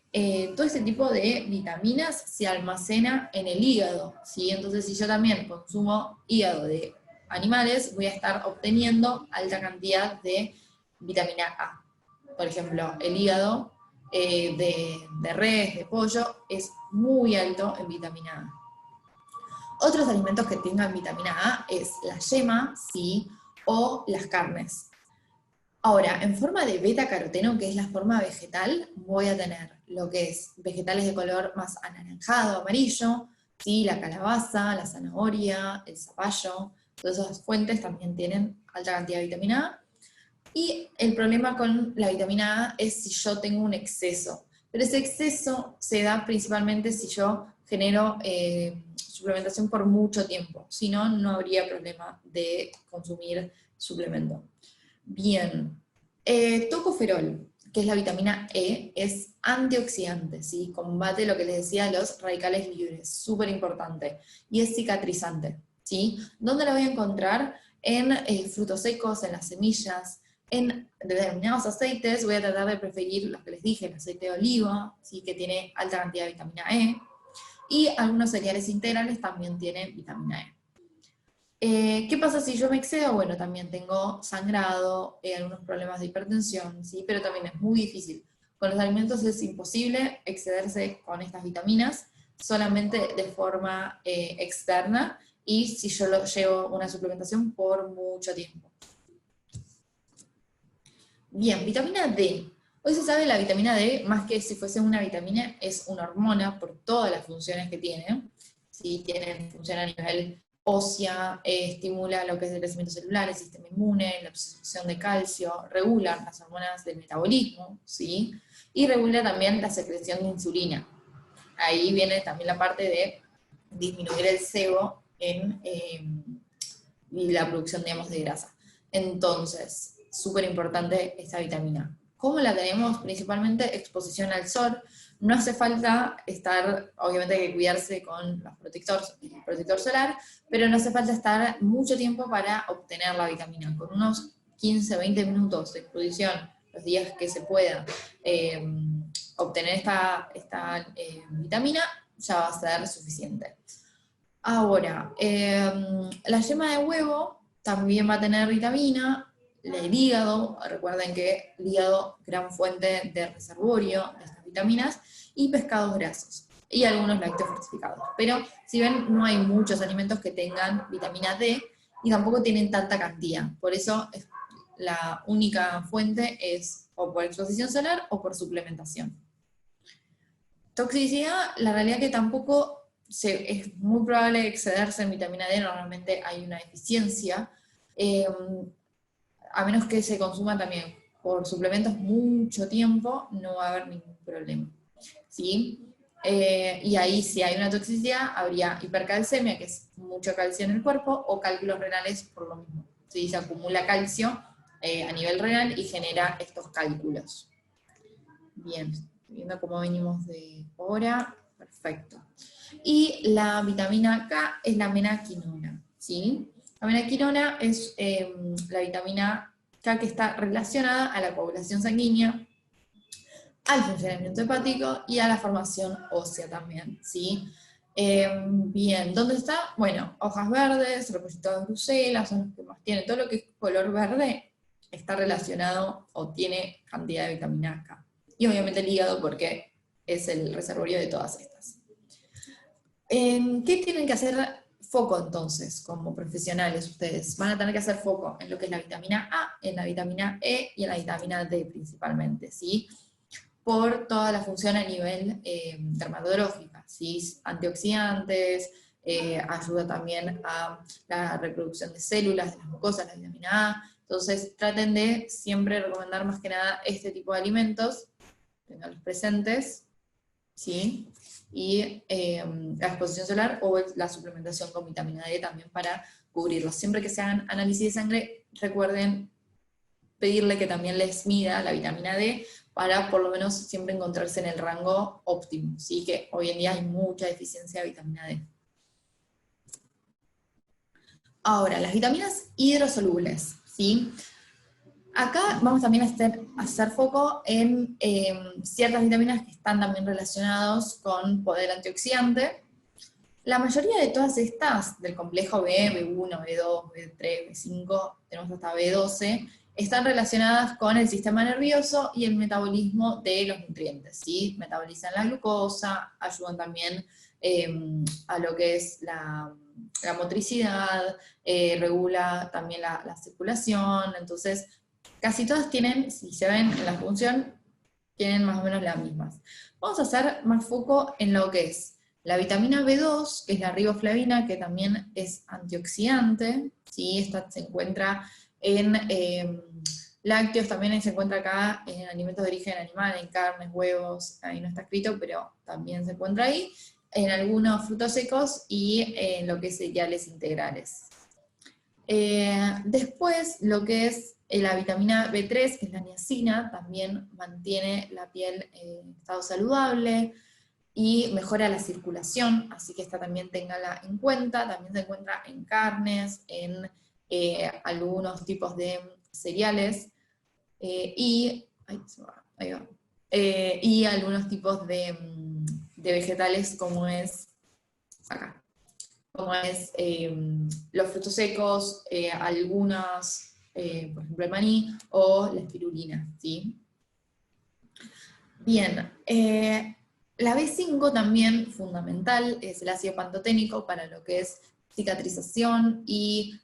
todo este tipo de vitaminas se almacena en el hígado, ¿sí? Entonces, si yo también consumo hígado de animales, voy a estar obteniendo alta cantidad de vitamina A. Por ejemplo, el hígado de res, de pollo, es muy alto en vitamina A. Otros alimentos que tengan vitamina A es la yema, ¿sí? O las carnes. Ahora, en forma de beta-caroteno, que es la forma vegetal, voy a tener lo que es vegetales de color más anaranjado, amarillo, ¿sí? La calabaza, la zanahoria, el zapallo, todas esas fuentes también tienen alta cantidad de vitamina A. Y el problema con la vitamina A es si yo tengo un exceso, pero ese exceso se da principalmente si yo genero suplementación por mucho tiempo, si no, no habría problema de consumir suplemento. Bien, tocoferol, que es la vitamina E, es antioxidante, ¿sí? Combate lo que les decía, los radicales libres, súper importante, y es cicatrizante, ¿sí? ¿Dónde la voy a encontrar? En frutos secos, en las semillas, en determinados aceites. Voy a tratar de preferir los que les dije, el aceite de oliva, ¿sí? Que tiene alta cantidad de vitamina E, y algunos cereales integrales también tienen vitamina E. ¿Qué pasa si yo me excedo? Bueno, también tengo sangrado, algunos problemas de hipertensión, ¿sí? Pero también es muy difícil. Con los alimentos es imposible excederse con estas vitaminas, solamente de forma externa, y si yo llevo una suplementación por mucho tiempo. Bien, vitamina D. Hoy se sabe la vitamina D, más que si fuese una vitamina, es una hormona por todas las funciones que tiene. ¿Sí? Tiene función a nivel ósea, estimula lo que es el crecimiento celular, el sistema inmune, la absorción de calcio, regula las hormonas del metabolismo, ¿sí? Y regula también la secreción de insulina. Ahí viene también la parte de disminuir el sebo y la producción, digamos, de grasa. Entonces, súper importante esta vitamina. ¿Cómo la tenemos? Principalmente exposición al sol. No hace falta estar, obviamente hay que cuidarse con el protector solar, pero no hace falta estar mucho tiempo para obtener la vitamina. Con unos 15-20 minutos de exposición, los días que se pueda obtener esta vitamina, ya va a ser suficiente. Ahora, la yema de huevo también va a tener vitamina. El hígado, recuerden que el hígado, gran fuente de reservorio de estas vitaminas, y pescados grasos, y algunos lácteos fortificados. Pero, si ven, no hay muchos alimentos que tengan vitamina D, y tampoco tienen tanta cantidad. Por eso, la única fuente es o por exposición solar o por suplementación. Toxicidad, la realidad que tampoco es muy probable excederse en vitamina D, normalmente hay una deficiencia, a menos que se consuma también por suplementos mucho tiempo, no va a haber ningún problema, ¿sí? Y ahí si hay una toxicidad, habría hipercalcemia, que es mucho calcio en el cuerpo, o cálculos renales por lo mismo, ¿sí? Se acumula calcio a nivel renal y genera estos cálculos. Bien, viendo cómo venimos de hora. Perfecto. Y la vitamina K es la menaquinona, ¿sí? La menaquinona es la vitamina K que está relacionada a la coagulación sanguínea, al funcionamiento hepático y a la formación ósea también, ¿sí? Bien, ¿dónde está? Bueno, hojas verdes, repollitos de Bruselas, son los que más tienen. Todo lo que es color verde está relacionado o tiene cantidad de vitamina K. Y obviamente el hígado porque es el reservorio de todas estas. ¿Qué tienen que hacer foco entonces como profesionales ustedes? Van a tener que hacer foco en lo que es la vitamina A, en la vitamina E y en la vitamina D principalmente, ¿sí? Por toda la función a nivel dermatológica, ¿sí? Antioxidantes, ayuda también a la reproducción de células, de las mucosas, la vitamina A. Entonces traten de siempre recomendar más que nada este tipo de alimentos, tenganlos presentes, ¿sí? Y la exposición solar o la suplementación con vitamina D también para cubrirlos. Siempre que se hagan análisis de sangre, recuerden pedirle que también les mida la vitamina D para por lo menos siempre encontrarse en el rango óptimo, ¿sí? Que hoy en día hay mucha deficiencia de vitamina D. Ahora, las vitaminas hidrosolubles, ¿sí? Acá vamos también a hacer foco en ciertas vitaminas que están también relacionadas con poder antioxidante. La mayoría de todas estas, del complejo B, B1, B2, B3, B5, tenemos hasta B12, están relacionadas con el sistema nervioso y el metabolismo de los nutrientes, ¿sí? Metabolizan la glucosa, ayudan también a lo que es la motricidad, regula también la circulación, entonces casi todas tienen, si se ven en la función, tienen más o menos las mismas. Vamos a hacer más foco en lo que es la vitamina B2, que es la riboflavina, que también es antioxidante, ¿sí? Esta se encuentra en lácteos, también se encuentra acá en alimentos de origen animal, en carnes, huevos, ahí no está escrito, pero también se encuentra ahí, en algunos frutos secos y en lo que es cereales integrales. Después, lo que es la vitamina B3, que es la niacina, también mantiene la piel en estado saludable y mejora la circulación, así que esta también téngala en cuenta. También se encuentra en carnes, en algunos tipos de cereales, y algunos tipos de vegetales como es acá, como es los frutos secos, algunas, por ejemplo el maní, o la espirulina, ¿sí? Bien, la B5 también fundamental, es el ácido pantoténico para lo que es cicatrización y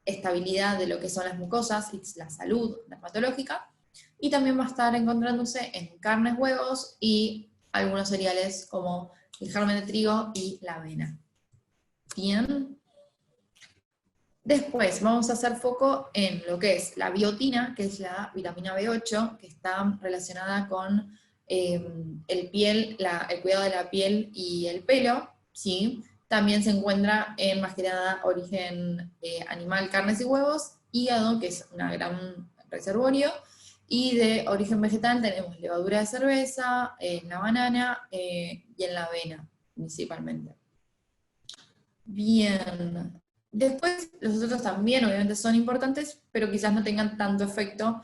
estabilidad de lo que son las mucosas y la salud dermatológica, y también va a estar encontrándose en carnes, huevos y algunos cereales como el germen de trigo y la avena. Bien. Después vamos a hacer foco en lo que es la biotina, que es la vitamina B8, que está relacionada con el cuidado de la piel y el pelo, ¿sí? También se encuentra en más que nada origen animal, carnes y huevos, hígado, que es un gran reservorio, y de origen vegetal tenemos levadura de cerveza, en la banana y en la avena, principalmente. Bien. Después, los otros también obviamente son importantes, pero quizás no tengan tanto efecto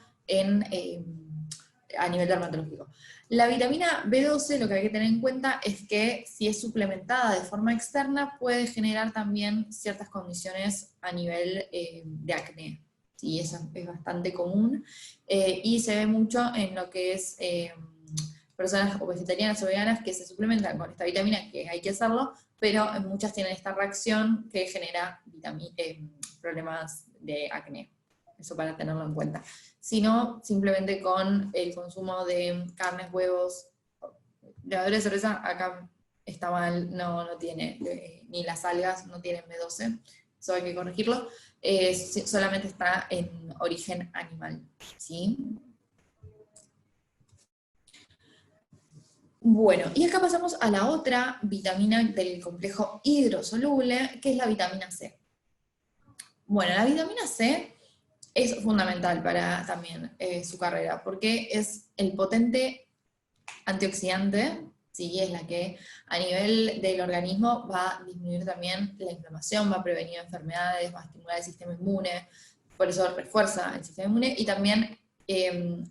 a nivel dermatológico. La vitamina B12, lo que hay que tener en cuenta es que si es suplementada de forma externa, puede generar también ciertas condiciones a nivel de acné. Sí, eso es bastante común, y se ve mucho en lo que es personas o vegetarianas o veganas que se suplementan con esta vitamina, que hay que hacerlo, pero muchas tienen esta reacción que genera problemas de acné. Eso para tenerlo en cuenta. Si no, simplemente con el consumo de carnes, huevos, levadura de cerveza, acá está mal, no tiene, ni las algas no tienen B12, eso hay que corregirlo, solamente está en origen animal, ¿sí? Bueno, y acá pasamos a la otra vitamina del complejo hidrosoluble, que es la vitamina C. Bueno, la vitamina C es fundamental para también su carrera, porque es el potente antioxidante, ¿sí? Es la que a nivel del organismo va a disminuir también la inflamación, va a prevenir enfermedades, va a estimular el sistema inmune, por eso refuerza el sistema inmune, y también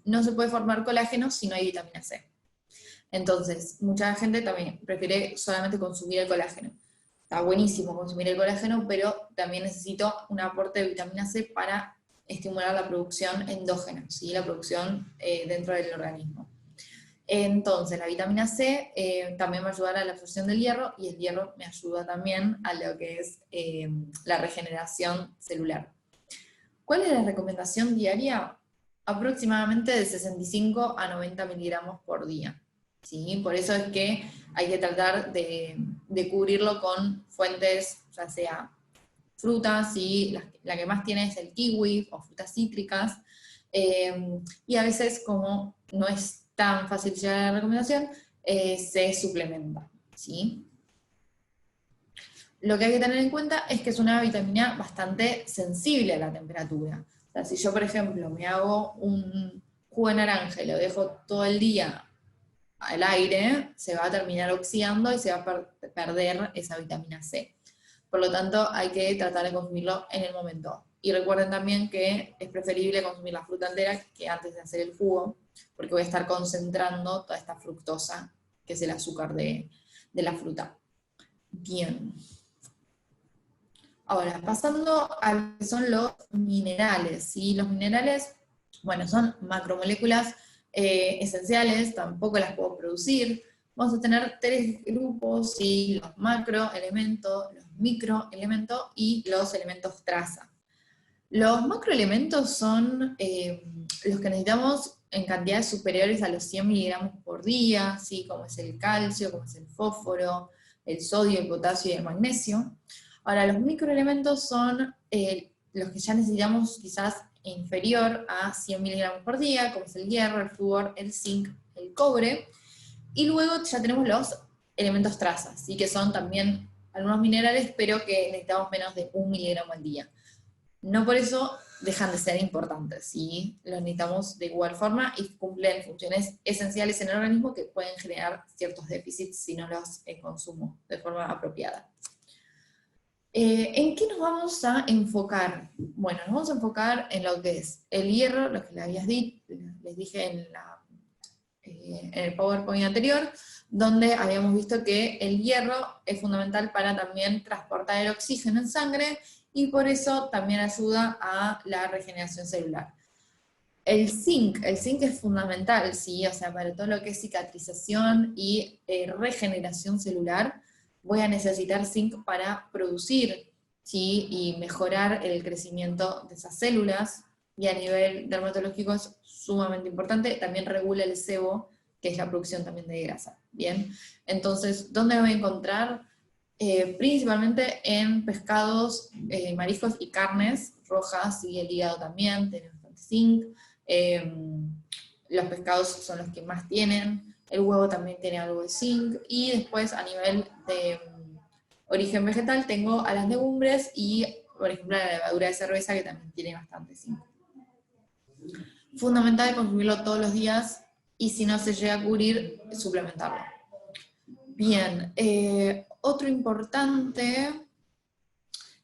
no se puede formar colágeno si no hay vitamina C. Entonces, mucha gente también prefiere solamente consumir el colágeno. Está buenísimo consumir el colágeno, pero también necesito un aporte de vitamina C para estimular la producción endógena, ¿sí? La producción dentro del organismo. Entonces, la vitamina C también va a ayudar a la absorción del hierro, y el hierro me ayuda también a lo que es la regeneración celular. ¿Cuál es la recomendación diaria? Aproximadamente de 65 a 90 miligramos por día. ¿Sí? Por eso es que hay que tratar de cubrirlo con fuentes, ya sea frutas, ¿sí? La que más tiene es el kiwi, o frutas cítricas, y a veces, como no es tan fácil llegar a la recomendación, se suplementa, ¿sí? Lo que hay que tener en cuenta es que es una vitamina bastante sensible a la temperatura. O sea, si yo, por ejemplo, me hago un jugo de naranja y lo dejo todo el día al aire, se va a terminar oxidando y se va a perder esa vitamina C. Por lo tanto, hay que tratar de consumirlo en el momento. Y recuerden también que es preferible consumir la fruta entera que antes de hacer el jugo, porque voy a estar concentrando toda esta fructosa, que es el azúcar de la fruta. Bien. Ahora, pasando a lo que son los minerales, ¿sí? Los minerales, bueno, son macromoléculas esenciales, tampoco las puedo producir. Vamos a tener tres grupos, ¿sí? Los macroelementos, los microelementos y los elementos traza. Los macroelementos son los que necesitamos en cantidades superiores a los 100 miligramos por día, ¿sí? Como es el calcio, como es el fósforo, el sodio, el potasio y el magnesio. Ahora, los microelementos son los que ya necesitamos quizás inferior a 100 miligramos por día, como es el hierro, el flúor, el zinc, el cobre. Y luego ya tenemos los elementos trazas, ¿sí? Que son también algunos minerales, pero que necesitamos menos de 1 miligramo al día. No por eso dejan de ser importantes, ¿sí? Los necesitamos de igual forma y cumplen funciones esenciales en el organismo que pueden generar ciertos déficits si no los consumo de forma apropiada. ¿En qué nos vamos a enfocar? Bueno, nos vamos a enfocar en lo que es el hierro, lo que les dije en el PowerPoint anterior, donde habíamos visto que el hierro es fundamental para también transportar el oxígeno en sangre, y por eso también ayuda a la regeneración celular. El zinc es fundamental, ¿sí? O sea, para todo lo que es cicatrización y regeneración celular, voy a necesitar zinc para producir, ¿sí? Y mejorar el crecimiento de esas células, y a nivel dermatológico es sumamente importante, también regula el sebo, que es la producción también de grasa, ¿bien? Entonces, ¿dónde voy a encontrar? Principalmente en pescados, mariscos y carnes rojas, y el hígado también, tiene bastante zinc. Los pescados son los que más tienen, el huevo también tiene algo de zinc, y después a nivel de origen vegetal tengo a las legumbres y, por ejemplo, la levadura de cerveza, que también tiene bastante zinc. Fundamental consumirlo todos los días, y si no se llega a cubrir, suplementarlo. Bien, otro importante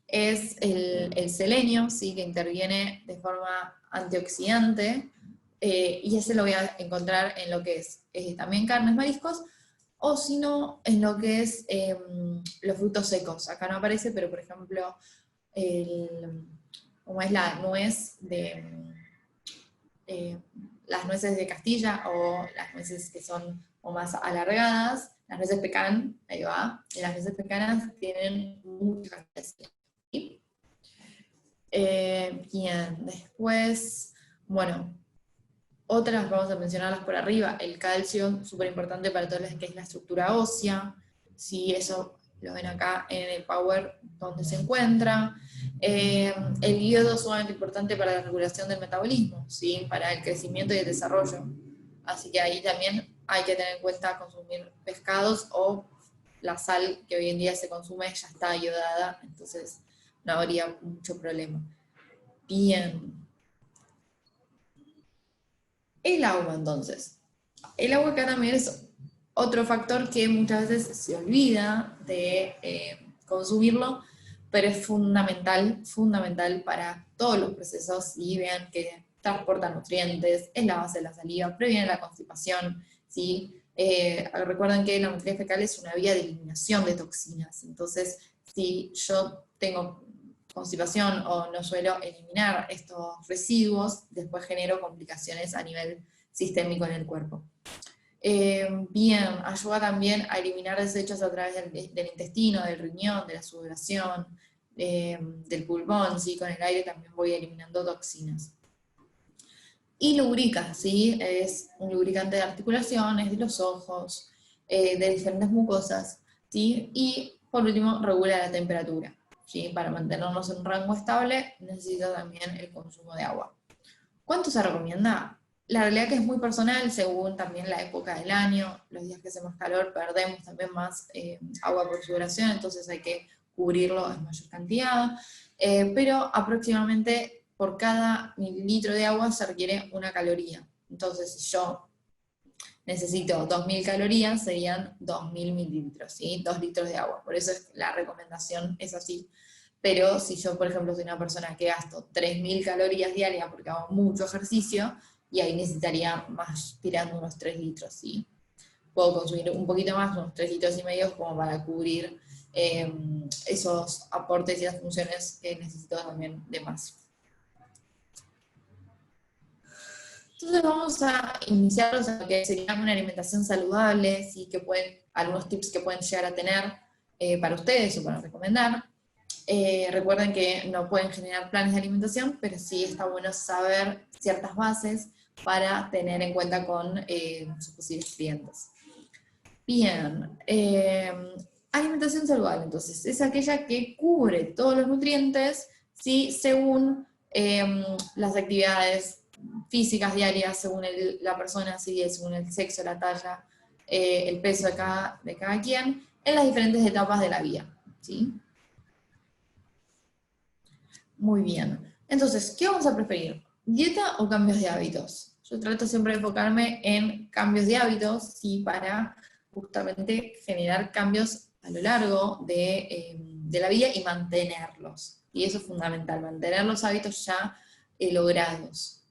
es el selenio, ¿sí? Que interviene de forma antioxidante, y ese lo voy a encontrar en lo que es también carnes, mariscos, o si no, en lo que es los frutos secos. Acá no aparece, pero por ejemplo, como es la nuez las nueces de Castilla, o las nueces que son o más alargadas, las nueces pecan, ahí va, y las nueces pecanas tienen muchas cantidades. Bien, después, bueno, otras vamos a mencionarlas por arriba. El calcio, súper importante para todo lo que es la estructura ósea, sí, eso lo ven acá en el Power donde se encuentra. El yodo es sumamente importante para la regulación del metabolismo, ¿sí? Para el crecimiento y el desarrollo. Así que ahí también hay que tener en cuenta consumir pescados, o la sal que hoy en día se consume ya está iodada, entonces no habría mucho problema. Bien. El agua, entonces. El agua acá también es otro factor que muchas veces se olvida de consumirlo, pero es fundamental, fundamental para todos los procesos, y vean que transporta nutrientes, es la base de la saliva, previene la constipación, ¿sí? Recuerden que la materia fecal es una vía de eliminación de toxinas, entonces si yo tengo constipación o no suelo eliminar estos residuos, después genero complicaciones a nivel sistémico en el cuerpo. Bien, ayuda también a eliminar desechos a través del intestino, del riñón, de la sudoración, del pulmón, ¿sí? Con el aire también voy eliminando toxinas. Y lubrica, ¿sí? Es un lubricante de articulaciones, de los ojos, de diferentes mucosas, ¿sí? Y por último, regula la temperatura, ¿sí? Para mantenernos en un rango estable, necesita también el consumo de agua. ¿Cuánto se recomienda? La realidad que es muy personal, según también la época del año. Los días que hace más calor perdemos también más agua por sudoración, entonces hay que cubrirlo en mayor cantidad, pero aproximadamente por cada mililitro de agua se requiere 1 caloría. Entonces, si yo necesito 2000 calorías, serían 2000 mililitros, ¿sí? 2 litros de agua. Por eso la recomendación es así. Pero si yo, por ejemplo, soy una persona que gasto 3000 calorías diarias porque hago mucho ejercicio, y ahí necesitaría más, tirando unos 3 litros, ¿sí? Puedo consumir un poquito más, unos 3 litros y medio, como para cubrir esos aportes y las funciones que necesito también de más. Entonces vamos a iniciarlos a lo que sería una alimentación saludable, ¿sí? Que algunos tips que pueden llegar a tener para ustedes o para recomendar. Recuerden que no pueden generar planes de alimentación, pero sí está bueno saber ciertas bases para tener en cuenta con sus posibles clientes. Bien, alimentación saludable, entonces, es aquella que cubre todos los nutrientes, ¿sí? Según las actividades físicas diarias, según la persona, ¿sí? Según el sexo, la talla, el peso de cada quien, en las diferentes etapas de la vida, ¿sí? Muy bien. Entonces, ¿qué vamos a preferir? ¿Dieta o cambios de hábitos? Yo trato siempre de enfocarme en cambios de hábitos, ¿sí? Para justamente generar cambios a lo largo de la vida y mantenerlos. Y eso es fundamental, mantener los hábitos ya logrados.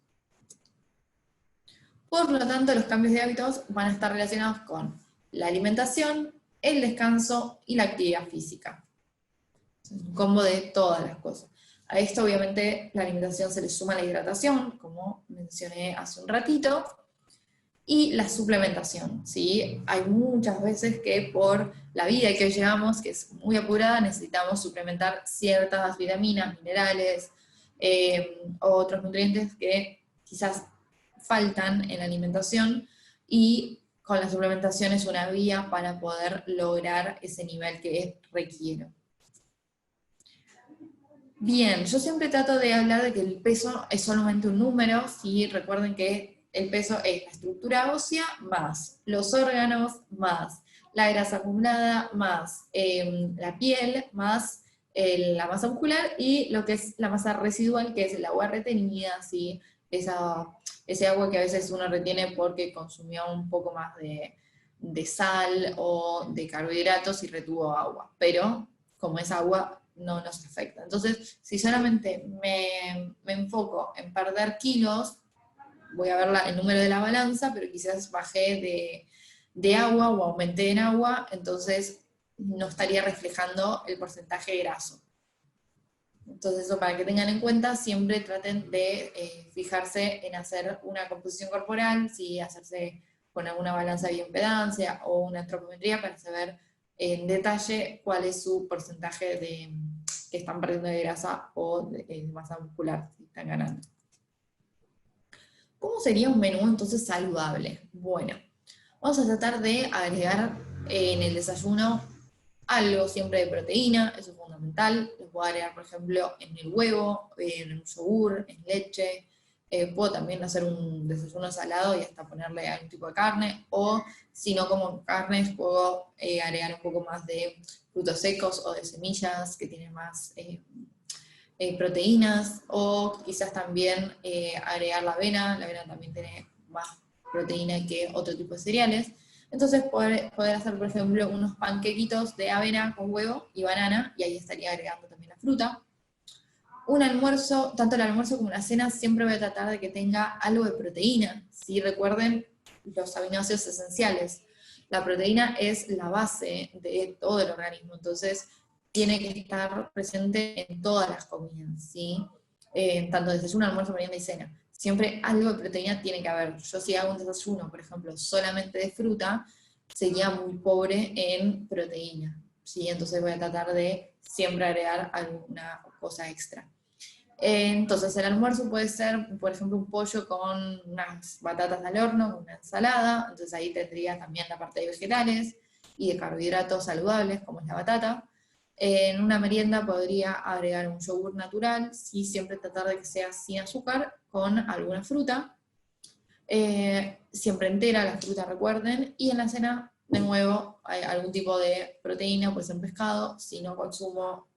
Por lo tanto, los cambios de hábitos van a estar relacionados con la alimentación, el descanso y la actividad física. Es un combo de todas las cosas. A esto obviamente la alimentación se le suma la hidratación, como mencioné hace un ratito, y la suplementación, ¿sí? Hay muchas veces que por la vida que llevamos, que es muy apurada, necesitamos suplementar ciertas vitaminas, minerales, otros nutrientes que quizás faltan en la alimentación, y con la suplementación es una vía para poder lograr ese nivel que requiero. Bien, yo siempre trato de hablar de que el peso es solamente un número, ¿sí? Recuerden que el peso es la estructura ósea más los órganos más la grasa acumulada más la piel más la masa muscular y lo que es la masa residual, que es el agua retenida, ¿sí? Ese agua que a veces uno retiene porque consumió un poco más de sal o de carbohidratos y retuvo agua, pero como es agua no nos afecta. Entonces, si solamente me enfoco en perder kilos, voy a ver el número de la balanza, pero quizás bajé de agua o aumenté en agua, entonces no estaría reflejando el porcentaje graso. Entonces, eso para que tengan en cuenta, siempre traten de fijarse en hacer una composición corporal, ¿sí? Hacerse con alguna balanza de bioimpedancia o una antropometría para saber en detalle cuál es su porcentaje que están perdiendo de grasa o de masa muscular, si están ganando. ¿Cómo sería un menú entonces saludable? Bueno, vamos a tratar de agregar en el desayuno algo siempre de proteína, eso es fundamental. Lo puedo agregar, por ejemplo, en el huevo, en un yogur, en leche. Puedo también hacer un desayuno salado y hasta ponerle algún tipo de carne, o si no como carnes, puedo agregar un poco más de frutos secos o de semillas que tienen más proteínas, o quizás también agregar la avena también tiene más proteína que otro tipo de cereales. Entonces poder hacer, por ejemplo, unos panquequitos de avena con huevo y banana, y ahí estaría agregando también la fruta. Un almuerzo, tanto el almuerzo como la cena, siempre voy a tratar de que tenga algo de proteína. ¿Sí? Recuerden los aminoácidos esenciales. La proteína es la base de todo el organismo, entonces tiene que estar presente en todas las comidas, ¿sí? Tanto desayuno, almuerzo, merienda y cena. Siempre algo de proteína tiene que haber. Yo si hago un desayuno, por ejemplo, solamente de fruta, sería muy pobre en proteína, ¿sí? Entonces voy a tratar de siempre agregar alguna cosa extra. Entonces el almuerzo puede ser, por ejemplo, un pollo con unas batatas al horno, una ensalada, entonces ahí tendría también la parte de vegetales y de carbohidratos saludables, como es la batata. En una merienda podría agregar un yogur natural, y siempre tratar de que sea sin azúcar, con alguna fruta, siempre entera la fruta, recuerden, y en la cena, de nuevo, hay algún tipo de proteína, puede ser pescado, si no consumo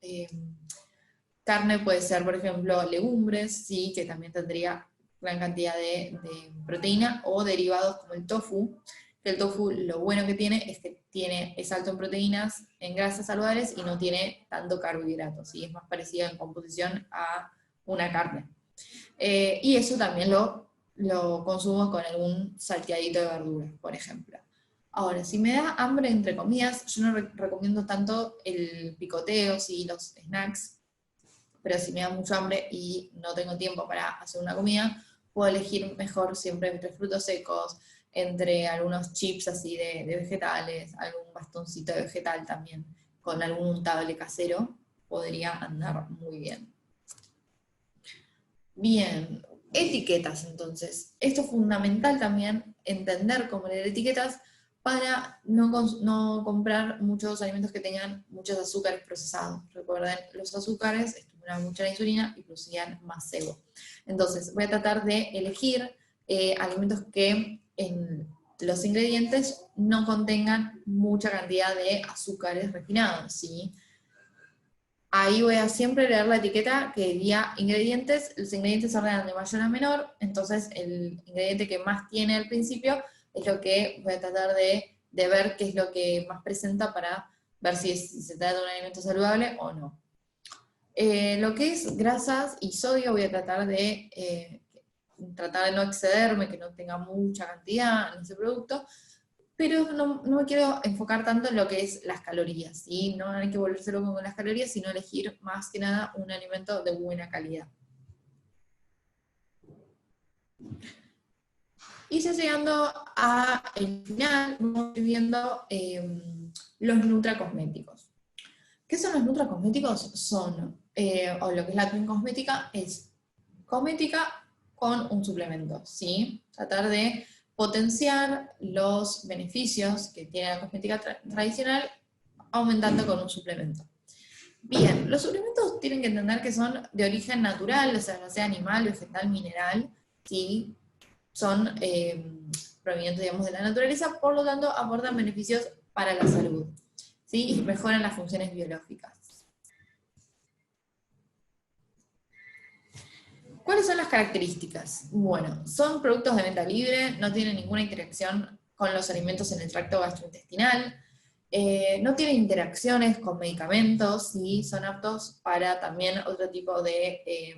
carne, puede ser, por ejemplo, legumbres, sí, que también tendría gran cantidad de proteína, o derivados como el tofu, que el tofu lo bueno que tiene es que es alto en proteínas, en grasas saludables, y no tiene tanto carbohidratos, ¿sí? Es más parecido en composición a una carne. Y eso también lo consumo con algún salteadito de verduras, por ejemplo. Ahora, si me da hambre entre comidas, yo no recomiendo tanto el picoteo, ¿sí? Los snacks, pero si me da mucho hambre y no tengo tiempo para hacer una comida, puedo elegir mejor siempre entre frutos secos, entre algunos chips así de vegetales, algún bastoncito de vegetal también, con algún untable casero, podría andar muy bien. Bien, etiquetas entonces. Esto es fundamental también, entender cómo leer etiquetas para no comprar muchos alimentos que tengan muchos azúcares procesados. Recuerden, los azúcares estimulan mucho la insulina y producían más sebo. Entonces, voy a tratar de elegir alimentos que en los ingredientes no contengan mucha cantidad de azúcares refinados, ¿sí? Ahí voy a siempre leer la etiqueta que diga ingredientes, los ingredientes se ordenan de mayor a menor, entonces el ingrediente que más tiene al principio es lo que voy a tratar de ver qué es lo que más presenta para ver si se trata de un alimento saludable o no. Lo que es grasas y sodio voy a tratar de no excederme, que no tenga mucha cantidad en ese producto, pero no me quiero enfocar tanto en lo que es las calorías, ¿sí? No hay que volverse loco con las calorías, sino elegir más que nada un alimento de buena calidad. Y ya llegando al final, vamos viendo los nutracosméticos. ¿Qué son los nutracosméticos? Son, o lo que es la twin cosmética, es cosmética con un suplemento, ¿sí? Tratar de potenciar los beneficios que tiene la cosmética tradicional aumentando con un suplemento. Bien, los suplementos tienen que entender que son de origen natural, o sea, ya sea animal, vegetal, mineral, ¿sí? Son provenientes, digamos, de la naturaleza, por lo tanto aportan beneficios para la salud, ¿sí? Y mejoran las funciones biológicas. ¿Cuáles son las características? Bueno, son productos de venta libre, no tienen ninguna interacción con los alimentos en el tracto gastrointestinal, no tienen interacciones con medicamentos y son aptos para también otro tipo de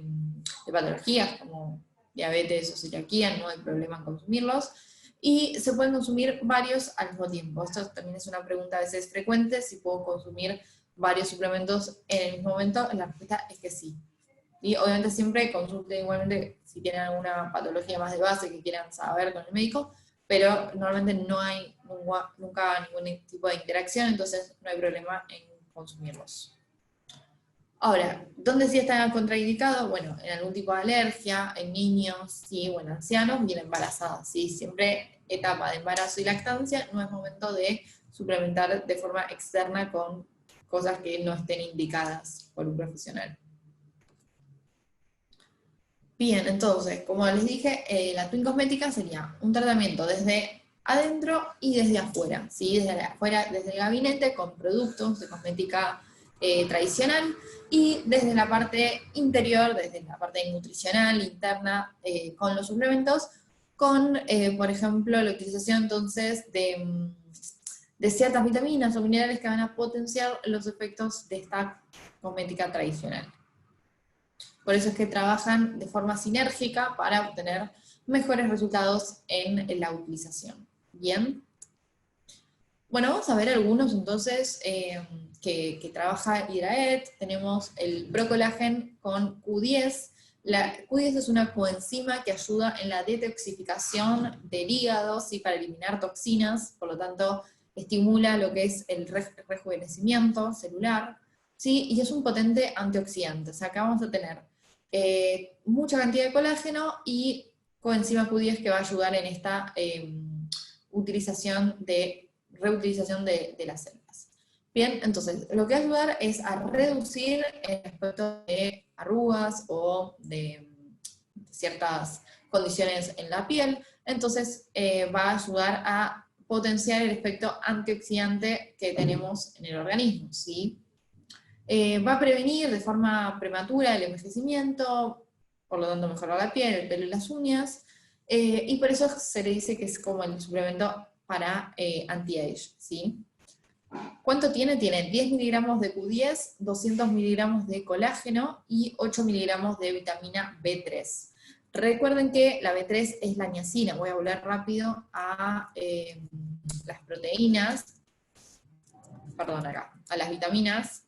patologías como diabetes o celiaquía, no hay problema en consumirlos, y se pueden consumir varios al mismo tiempo. Esto también es una pregunta a veces frecuente, si puedo consumir varios suplementos en el mismo momento. La respuesta es que sí. Y obviamente siempre consulten igualmente si tienen alguna patología más de base que quieran saber con el médico, pero normalmente no hay nunca ningún tipo de interacción, entonces no hay problema en consumirlos. Ahora, ¿dónde sí está contraindicado? Bueno, en algún tipo de alergia, en niños, sí, o en ancianos y en embarazadas, ¿sí? Siempre etapa de embarazo y lactancia, no es momento de suplementar de forma externa con cosas que no estén indicadas por un profesional. Bien, entonces, como les dije, la twin cosmética sería un tratamiento desde adentro y desde afuera, ¿sí? Desde afuera, desde el gabinete, con productos de cosmética tradicional, y desde la parte interior, desde la parte nutricional, interna, con los suplementos, con, por ejemplo, la utilización entonces de de ciertas vitaminas o minerales que van a potenciar los efectos de esta cosmética tradicional. Por eso es que trabajan de forma sinérgica para obtener mejores resultados en la utilización. Bien. Bueno, vamos a ver algunos entonces que trabaja Hydraet. Tenemos el Procolagen con Q10. La Q10 es una coenzima que ayuda en la detoxificación del hígado, ¿sí? Para eliminar toxinas, por lo tanto estimula lo que es el rejuvenecimiento celular, ¿sí? Y es un potente antioxidante. O sea, acá vamos a tener mucha cantidad de colágeno y coenzima Q10 que va a ayudar en esta reutilización de las células. Bien, entonces, lo que va a ayudar es a reducir el aspecto de arrugas o de ciertas condiciones en la piel, entonces va a ayudar a potenciar el efecto antioxidante que tenemos en el organismo, ¿sí? Va a prevenir de forma prematura el envejecimiento, por lo tanto mejora la piel, el pelo y las uñas, y por eso se le dice que es como el suplemento para anti-age, ¿sí? ¿Cuánto tiene? Tiene 10 miligramos de Q10, 200 miligramos de colágeno y 8 miligramos de vitamina B3. Recuerden que la B3 es la niacina. Voy a volver rápido a las proteínas, perdón, acá, a las vitaminas.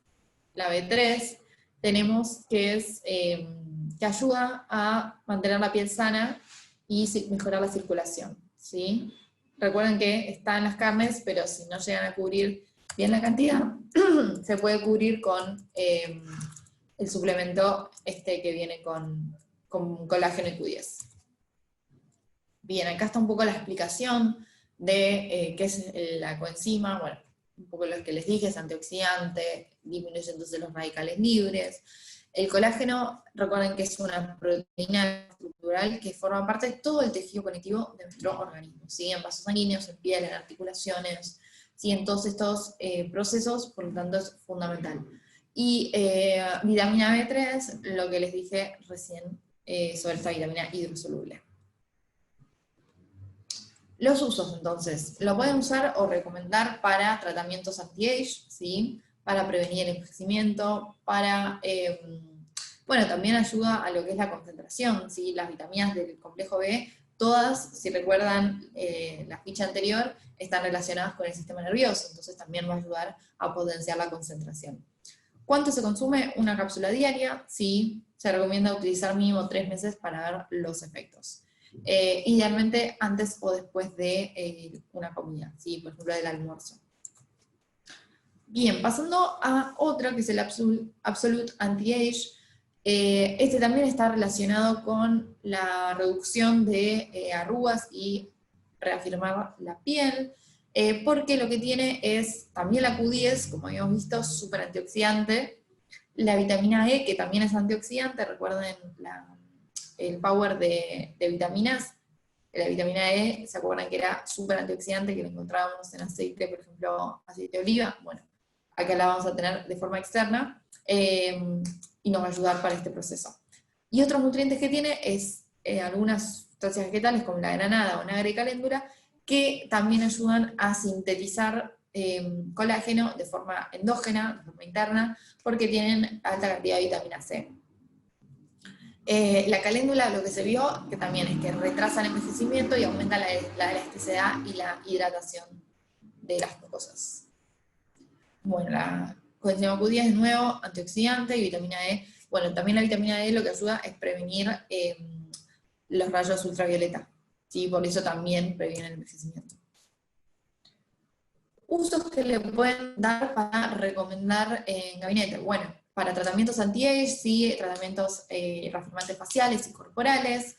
La B3 tenemos que es que ayuda a mantener la piel sana y mejorar la circulación, ¿sí? Recuerden que está en las carnes, pero si no llegan a cubrir bien la cantidad, se puede cubrir con el suplemento que viene con colágeno y Q10. Bien, acá está un poco la explicación de qué es la coenzima. Bueno, un poco lo que les dije, es antioxidante, disminuye entonces los radicales libres. El colágeno, recuerden que es una proteína estructural que forma parte de todo el tejido conectivo de nuestro organismo, ¿sí? En vasos sanguíneos, en piel, en articulaciones, ¿sí? En todos estos procesos, por lo tanto es fundamental. Y vitamina B3, lo que les dije recién sobre esta vitamina hidrosoluble. Los usos, entonces, lo pueden usar o recomendar para tratamientos anti-age, ¿sí? Para prevenir el envejecimiento, para, bueno, también ayuda a lo que es la concentración, ¿sí? Las vitaminas del complejo B, todas, si recuerdan la ficha anterior, están relacionadas con el sistema nervioso, entonces también va a ayudar a potenciar la concentración. ¿Cuánto se consume? Una cápsula diaria, sí, se recomienda utilizar mínimo 3 meses para ver los efectos. Idealmente antes o después de una comida, ¿sí? Por ejemplo del almuerzo. Bien, pasando a otro que es el Absolute Anti-Age. Este también está relacionado con la reducción de arrugas y reafirmar la piel, porque lo que tiene es también la Q10, como habíamos visto, súper antioxidante, la vitamina E, que también es antioxidante, recuerden el power de vitaminas. La vitamina E, ¿se acuerdan que era súper antioxidante, que la encontrábamos en aceite, por ejemplo, aceite de oliva? Bueno, acá la vamos a tener de forma externa, y nos va a ayudar para este proceso. Y otros nutrientes que tiene es algunas sustancias vegetales, como la granada o vinagre de caléndula, que también ayudan a sintetizar colágeno de forma endógena, de forma interna, porque tienen alta cantidad de vitamina C. La caléndula, lo que se vio, que también es que retrasa el envejecimiento y aumenta la elasticidad y la hidratación de las mucosas. Bueno, la coenzima Q10 de nuevo, antioxidante y vitamina E. Bueno, también la vitamina E lo que ayuda es prevenir los rayos ultravioleta, ¿sí? Por eso también previene el envejecimiento. Usos que le pueden dar para recomendar en gabinete. Bueno, para tratamientos anti-age, sí, tratamientos reafirmantes faciales y corporales,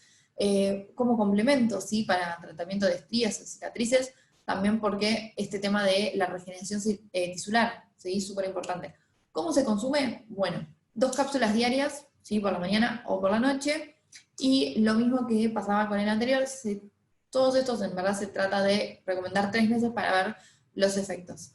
como complemento, sí, para tratamiento de estrías o cicatrices, también porque este tema de la regeneración tisular, ¿sí? Súper importante. ¿Cómo se consume? Bueno, 2 cápsulas diarias, ¿sí? Por la mañana o por la noche, y lo mismo que pasaba con el anterior, todos estos en verdad se trata de recomendar 3 meses para ver los efectos.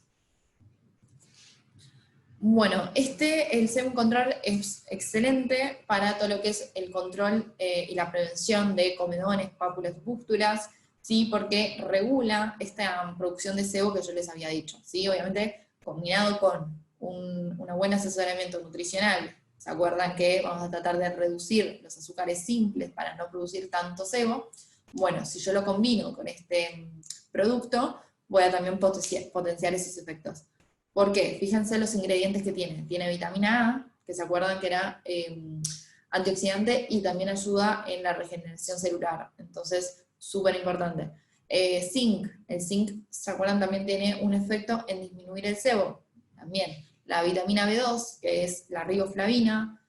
Bueno, el Sebum Control es excelente para todo lo que es el control y la prevención de comedones, pápulas y pústulas, ¿sí? Porque regula esta producción de sebo que yo les había dicho, ¿sí? Obviamente combinado con un buen asesoramiento nutricional. ¿Se acuerdan que vamos a tratar de reducir los azúcares simples para no producir tanto sebo? Bueno, si yo lo combino con este producto, voy a también potenciar esos efectos. ¿Por qué? Fíjense los ingredientes que tiene. Tiene vitamina A, que se acuerdan que era antioxidante y también ayuda en la regeneración celular. Entonces, súper importante. Zinc. El zinc, ¿se acuerdan? También tiene un efecto en disminuir el sebo. También. La vitamina B2, que es la riboflavina,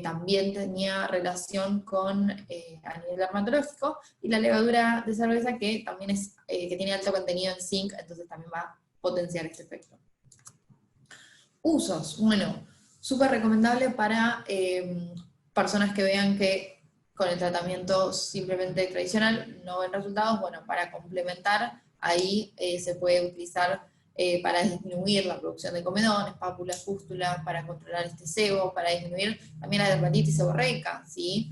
también tenía relación con, a nivel dermatológico, y la levadura de cerveza, que también es, que tiene alto contenido en zinc, entonces también va a potenciar este efecto. Usos, bueno, súper recomendable para personas que vean que con el tratamiento simplemente tradicional no ven resultados. Bueno, para complementar, ahí se puede utilizar para disminuir la producción de comedones, pápulas, pústulas, para controlar este sebo, para disminuir también la dermatitis seborreica, ¿sí?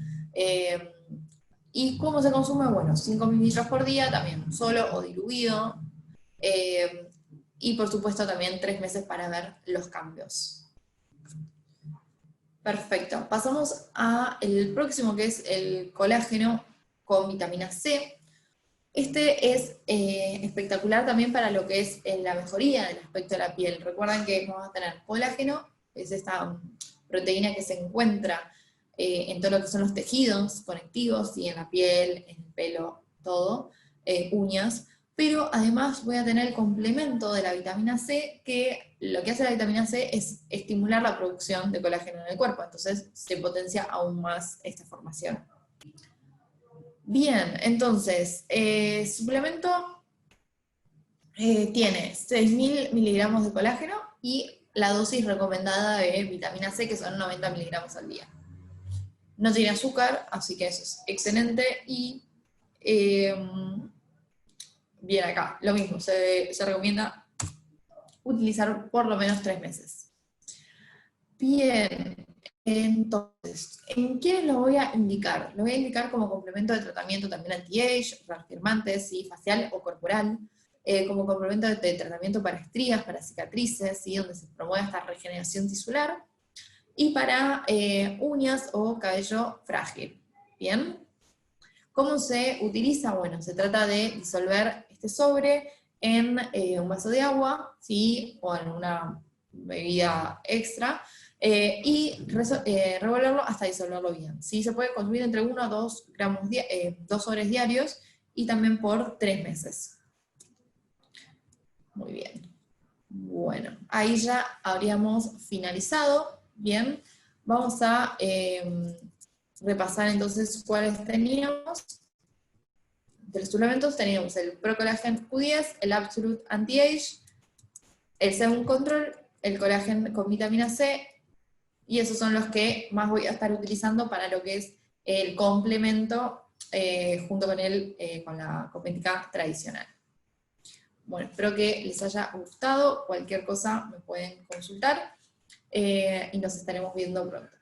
¿Y cómo se consume? Bueno, 5 mililitros por día, también solo o diluido, y por supuesto también 3 meses para ver los cambios. Perfecto, pasamos al próximo, que es el colágeno con vitamina C. Este es espectacular también para lo que es la mejoría del aspecto de la piel. Recuerden que vamos a tener colágeno, es esta proteína que se encuentra en todo lo que son los tejidos conectivos, y en la piel, en el pelo, todo, uñas, pero además voy a tener el complemento de la vitamina C, que lo que hace la vitamina C es estimular la producción de colágeno en el cuerpo, entonces se potencia aún más esta formación. Bien, entonces, suplemento tiene 6.000 miligramos de colágeno y la dosis recomendada de vitamina C, que son 90 miligramos al día. No tiene azúcar, así que eso es excelente. Y bien, acá, lo mismo, se recomienda utilizar por lo menos 3 meses. Bien, entonces, ¿en quiénes lo voy a indicar? Lo voy a indicar como complemento de tratamiento también anti-age, reafirmantes, ¿sí? Facial o corporal, como complemento de tratamiento para estrías, para cicatrices, ¿sí? Donde se promueve esta regeneración tisular, y para uñas o cabello frágil. ¿Bien? ¿Cómo se utiliza? Bueno, se trata de disolver este sobre en un vaso de agua, ¿sí? O en una bebida extra, y revolverlo hasta disolverlo bien. ¿Sí? Se puede consumir entre 1 a 2 gramos, 2 sobres diarios, y también por 3 meses. Muy bien. Bueno, ahí ya habríamos finalizado. Bien, vamos a repasar entonces cuáles teníamos. De los suplementos teníamos el ProCollagen Q10, el Absolute Anti-Age, el Sebum Control, el colágeno con vitamina C, y esos son los que más voy a estar utilizando para lo que es el complemento junto con la cosmética tradicional. Bueno, espero que les haya gustado. Cualquier cosa me pueden consultar y nos estaremos viendo pronto.